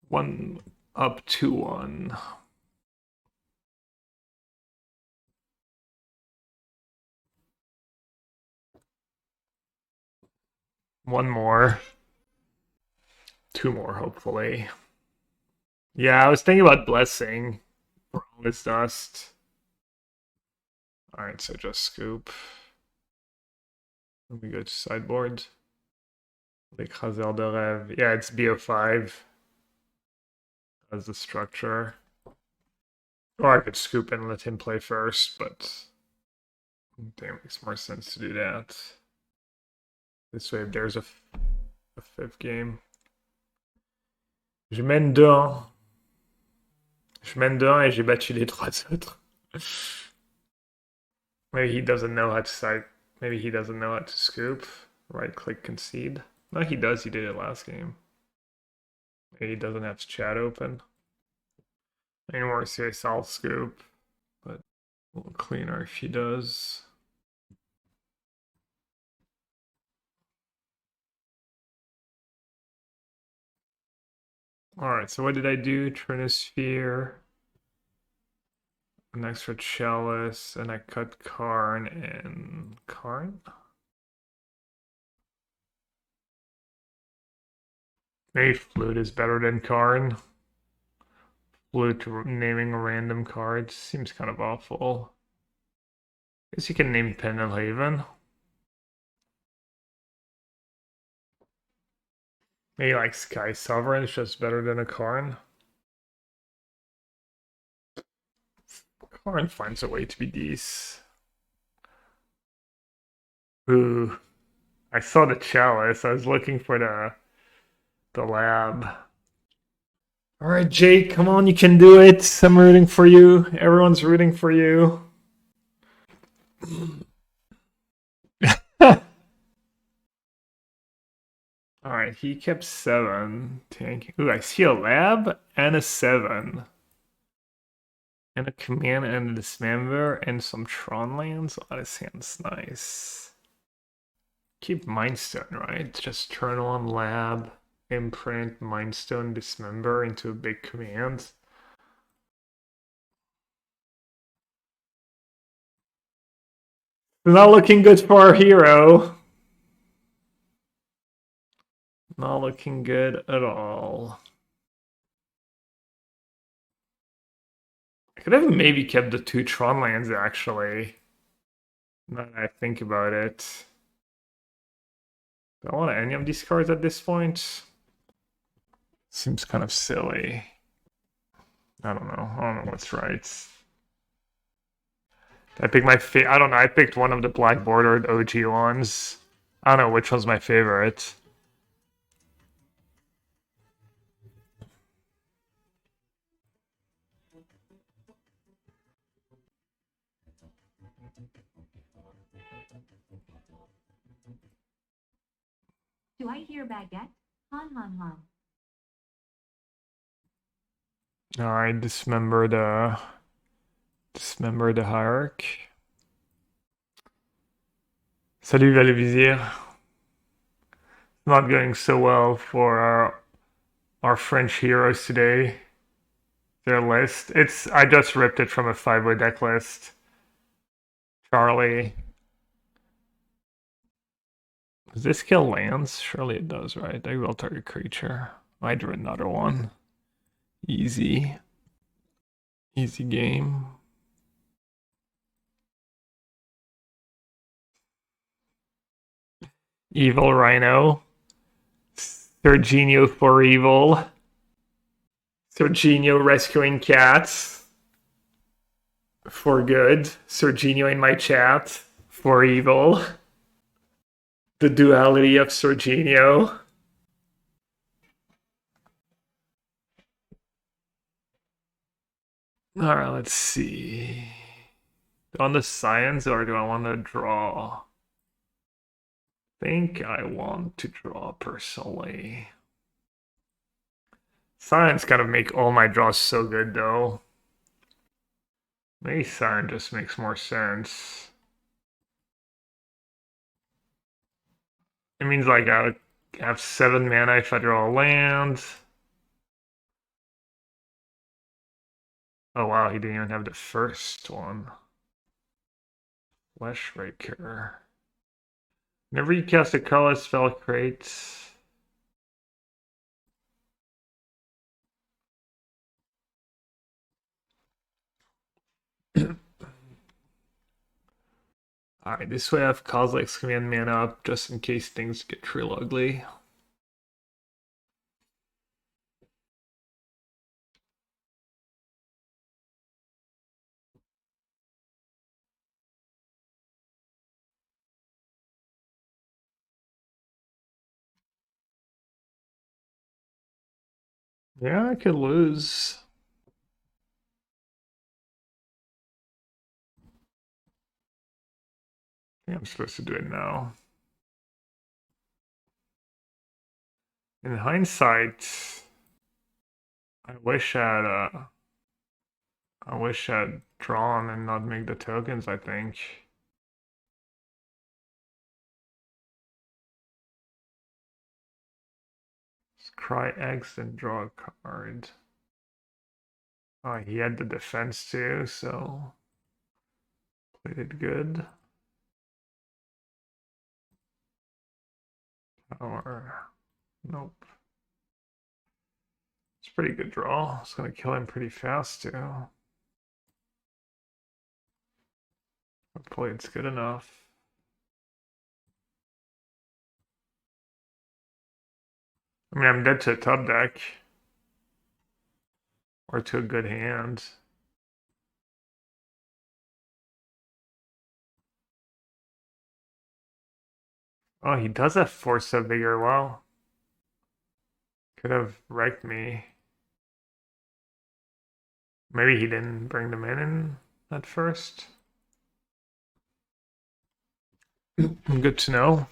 [SPEAKER 1] 1 up 2-1. One more. 2 more, hopefully. Yeah, I was thinking about Blessing. For Always Dust. Alright, so just scoop. Let me go to sideboard. Like Hazel de Rêve. Yeah, it's BO5 as the structure. Or I could scoop and let him play first, but I think it makes more sense to do that. This way, if there's a 5th game. Je mène 2-1. Je mène 2-1 et j'ai battu les 3 autres. Maybe he doesn't know how to side. Maybe he doesn't know how to scoop. Right click concede. No, he does. He did it last game. Maybe he doesn't have chat open. Anymore, CS I'll scoop, but a little cleaner if he does. Alright, so what did I do? Trinisphere, an extra Chalice, and I cut Karn and Karn? Maybe Flute is better than Karn. Flute naming a random card seems kind of awful. Guess you can name Pendelhaven. Maybe like Sky Sovereign is just better than a Karn. Karn finds a way to be decent. Ooh. I saw the Chalice. I was looking for the lab. Alright, Jake, come on, you can do it. I'm rooting for you. Everyone's rooting for you. Alright, he kept 7. Tank. Ooh, I see a lab and a 7. And a command and a dismember and some Tron lands. Oh, this hand's nice. Keep Mindstone, right? Just turn on lab, imprint, Mindstone, dismember into a big command. It's not looking good for our hero. Not looking good at all. I could have maybe kept the 2 Tron lands, actually. Now that I think about it. Do I want any of these cards at this point? Seems kind of silly. I don't know what's right. I picked my I don't know. I picked one of the black bordered OG ones. I don't know which one's my favorite.
[SPEAKER 2] Do I hear baguette? Han han han.
[SPEAKER 1] Alright, dismember the hierarch. Salut Valevisier. Not going so well for our French heroes today. Their list. I just ripped it from a 5-way deck list. Charlie. Does this kill lands? Surely it does, right? I will target creature. I drew another one. Easy. Easy game. Evil Rhino. Serginho for evil. Serginho rescuing cats. For good. Serginho in my chat. For evil. The duality of Serginho. Alright, let's see. On the science, or do I want to draw? I think I want to draw personally. Science kind of make all my draws so good though. Maybe science just makes more sense. It means like I have 7 mana if I draw a land. Oh wow, he didn't even have the first one. Fleshraker. Whenever you cast a colorless spell, creates. Alright, this way I have Kozilek's command mana up just in case things get real ugly. Yeah, I could lose. I think I'm supposed to do it now. In hindsight, I wish I had drawn and not make the tokens, I think. Just cry X and draw a card. Oh, he had the defense too, so played it good. Power. Nope. It's a pretty good draw. It's gonna kill him pretty fast too. Hopefully it's good enough. I mean, I'm dead to a tub deck. Or to a good hand. Oh, he does have Force of Vigor. Wow. Could have wrecked me. Maybe he didn't bring them in at first. Good to know.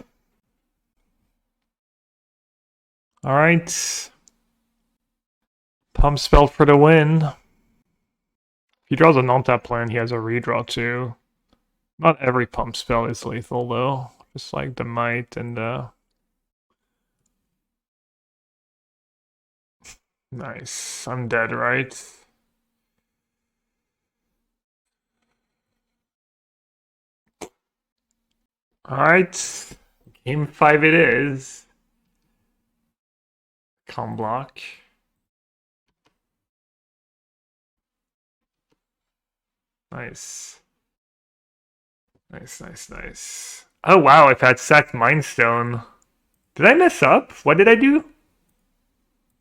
[SPEAKER 1] Alright. Pump spell for the win. If he draws a non-tap plan, he has a redraw too. Not every pump spell is lethal though. Just like the might and nice. I'm dead, right? Alright. Game 5 it is. Com block. Nice. Nice. Oh wow, if I had sacked Mindstone. Did I mess up? What did I do?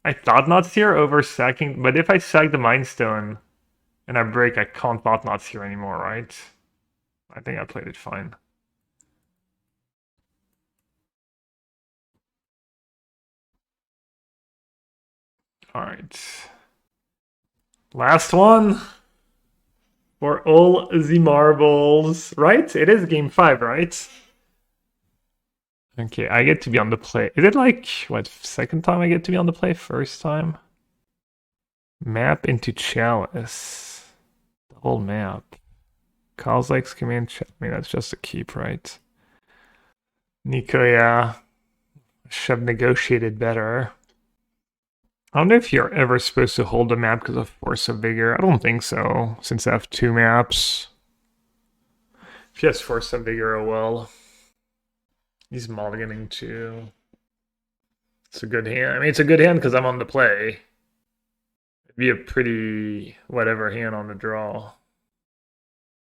[SPEAKER 1] I thought not here over sacking, but if I sack the Mind Stone and I break, I can't thought not here anymore, right? I think I played it fine. Alright. Last one. For all the marbles. Right? It is game 5, right? Okay, I get to be on the play. Is it like, what, second time I get to be on the play? First time? Map into Chalice. The whole map. Kozilek's command. I mean, that's just a keep, right? Nico, yeah. Should have negotiated better. I wonder if you're ever supposed to hold a map because of Force of Vigor. I don't think so, since I have 2 maps. If he has Force of Vigor, oh well. He's mulliganing too. It's a good hand. I mean, it's a good hand because I'm on the play. It'd be a pretty whatever hand on the draw. I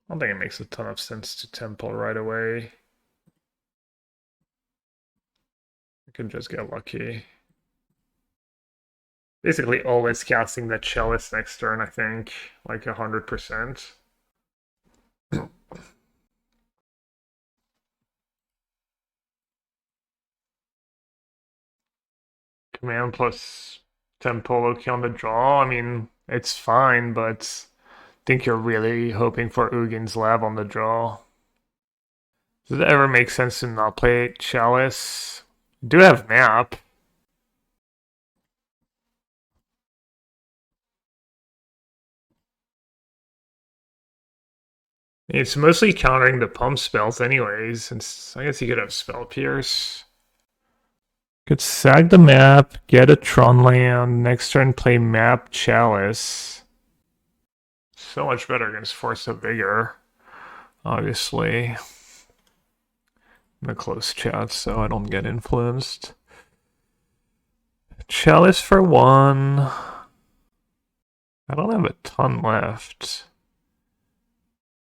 [SPEAKER 1] don't think it makes a ton of sense to temple right away. I could just get lucky. Basically always casting the Chalice next turn, I think. Like 100%. Command plus Temple, okay on the draw. I mean, it's fine, but I think you're really hoping for Ugin's Lab on the draw. Does it ever make sense to not play Chalice? Do have map. It's mostly countering the pump spells anyways, since I guess you could have Spell Pierce. Could sag the map, get a Tron land, next turn play map Chalice. So much better against Force of Vigor, obviously. In a close chat, so I don't get influenced. Chalice for 1. I don't have a ton left.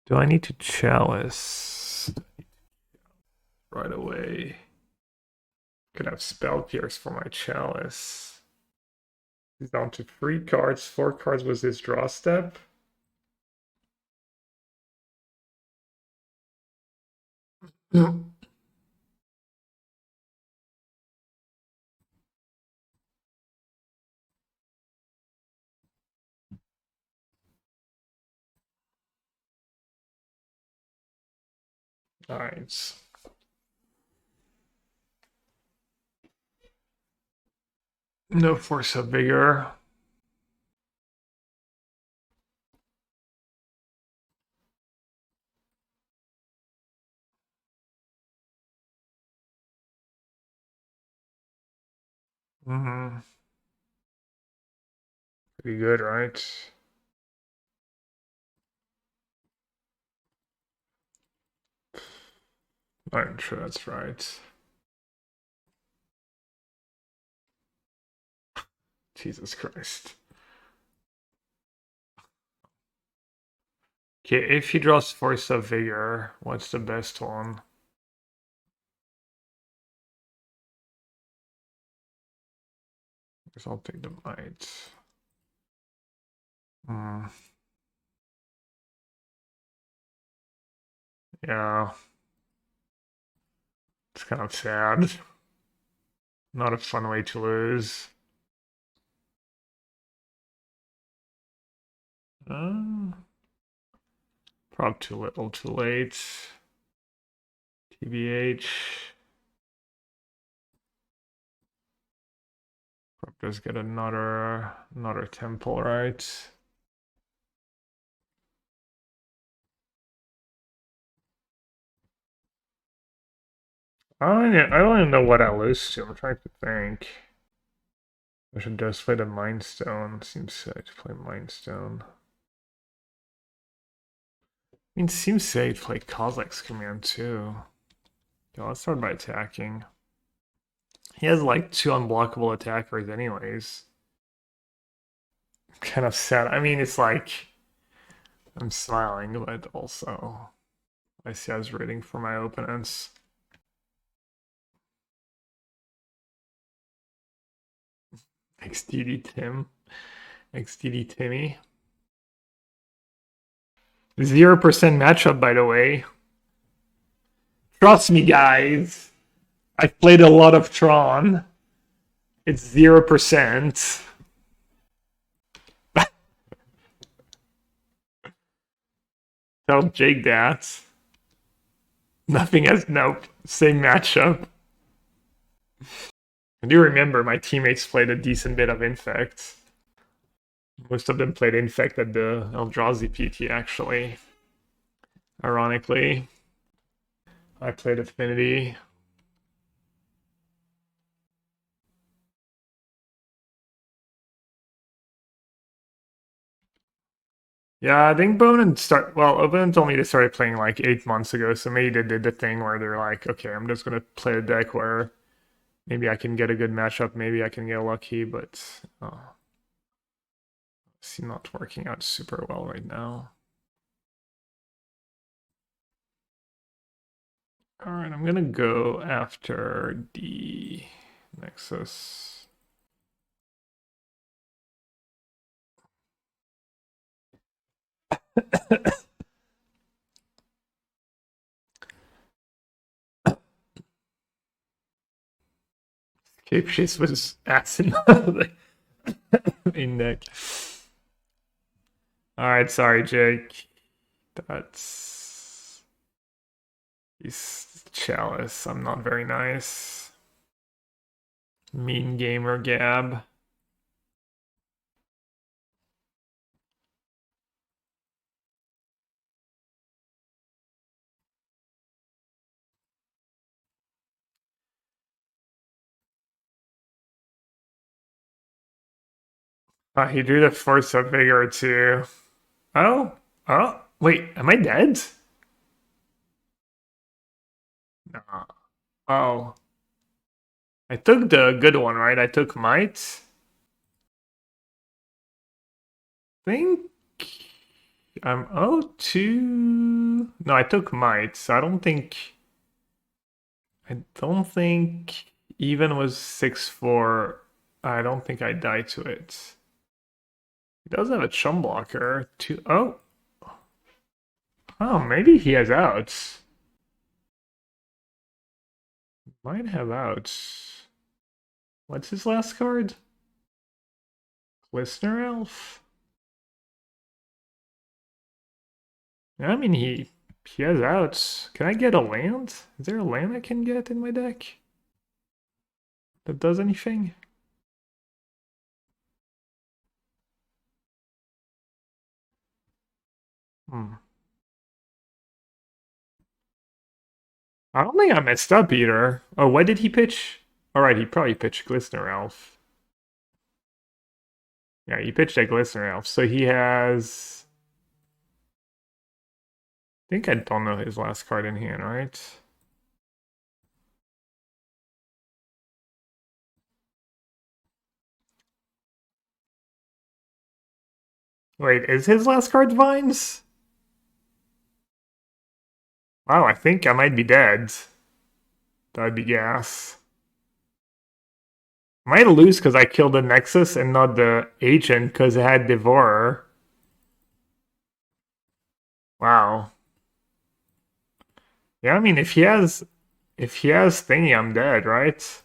[SPEAKER 1] Do I need to Chalice? Right away. Could have Spell Pierce for my Chalice. He's down to 3 cards. 4 cards was his draw step. Alright. No Force of Vigor. Pretty good, right? I'm sure that's right. Jesus Christ. Okay, if he draws Force of Vigor, what's the best one? I guess I'll take the Might. Yeah. It's kind of sad. Not a fun way to lose. Probably too little, too late. TBH. Probably just get another temple, right? I don't even know what I lose to. I'm trying to think. I should just play the Mind Stone. Seems safe to play Mind Stone. I mean, seems safe to play Kozak's Command too. Yeah, let's start by attacking. He has like 2 unblockable attackers anyways. Kind of sad. I mean, it's like I'm smiling, but also I see I was rooting for my opponents. XDD Tim. XDD Timmy. 0% matchup, by the way. Trust me, guys. I've played a lot of Tron. It's 0%. Tell Jake that. Nothing has, nope. Same matchup. I do remember my teammates played a decent bit of Infect. Most of them played Infect at the Eldrazi PT, actually. Ironically. I played Affinity. Yeah, I think Bonin told me they started playing like 8 months ago, so maybe they did the thing where they're like, okay, I'm just gonna play a deck where maybe I can get a good matchup, maybe I can get lucky, but it's not working out super well right now. Alright, I'm gonna go after D. Nexus. Cape Chase was ass in deck. Alright, sorry, Jake. That's... He's Chalice. I'm not very nice. Mean gamer Gab. He drew the Force of Vigor too. Oh, wait, am I dead? No. Oh. I took the good one, right? I took Might. Think I'm 0-2. No, I took Might, so I don't think even was 6-4. I don't think I die to it. He does have a chum blocker. Oh. Oh, maybe he has outs. Might have outs. What's his last card? Listener Elf? I mean, he has outs. Can I get a land? Is there a land I can get in my deck that does anything? I don't think I messed up either. Oh, what did he pitch? Alright, he probably pitched Glistener Elf. Yeah, he pitched a Glistener Elf. So he has... I think I don't know his last card in hand, right? Wait, is his last card Vines? Wow, I think I might be dead. That'd be gas. Might lose because I killed the Nexus and not the Agent because it had Devourer. Wow. Yeah, I mean, if he has thingy, I'm dead, right?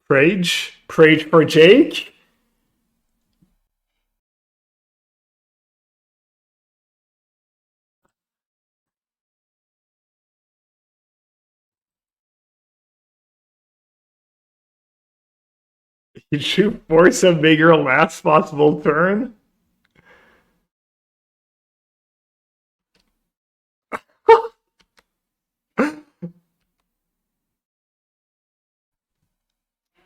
[SPEAKER 1] Prage for Jake. Did you force a bigger last possible turn?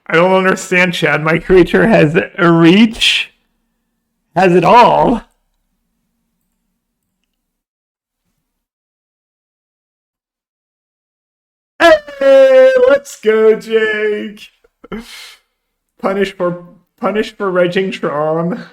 [SPEAKER 1] I don't understand, Chad. My creature has a reach. Has it all. Hey, let's go, Jake. Punish for Reging Tron.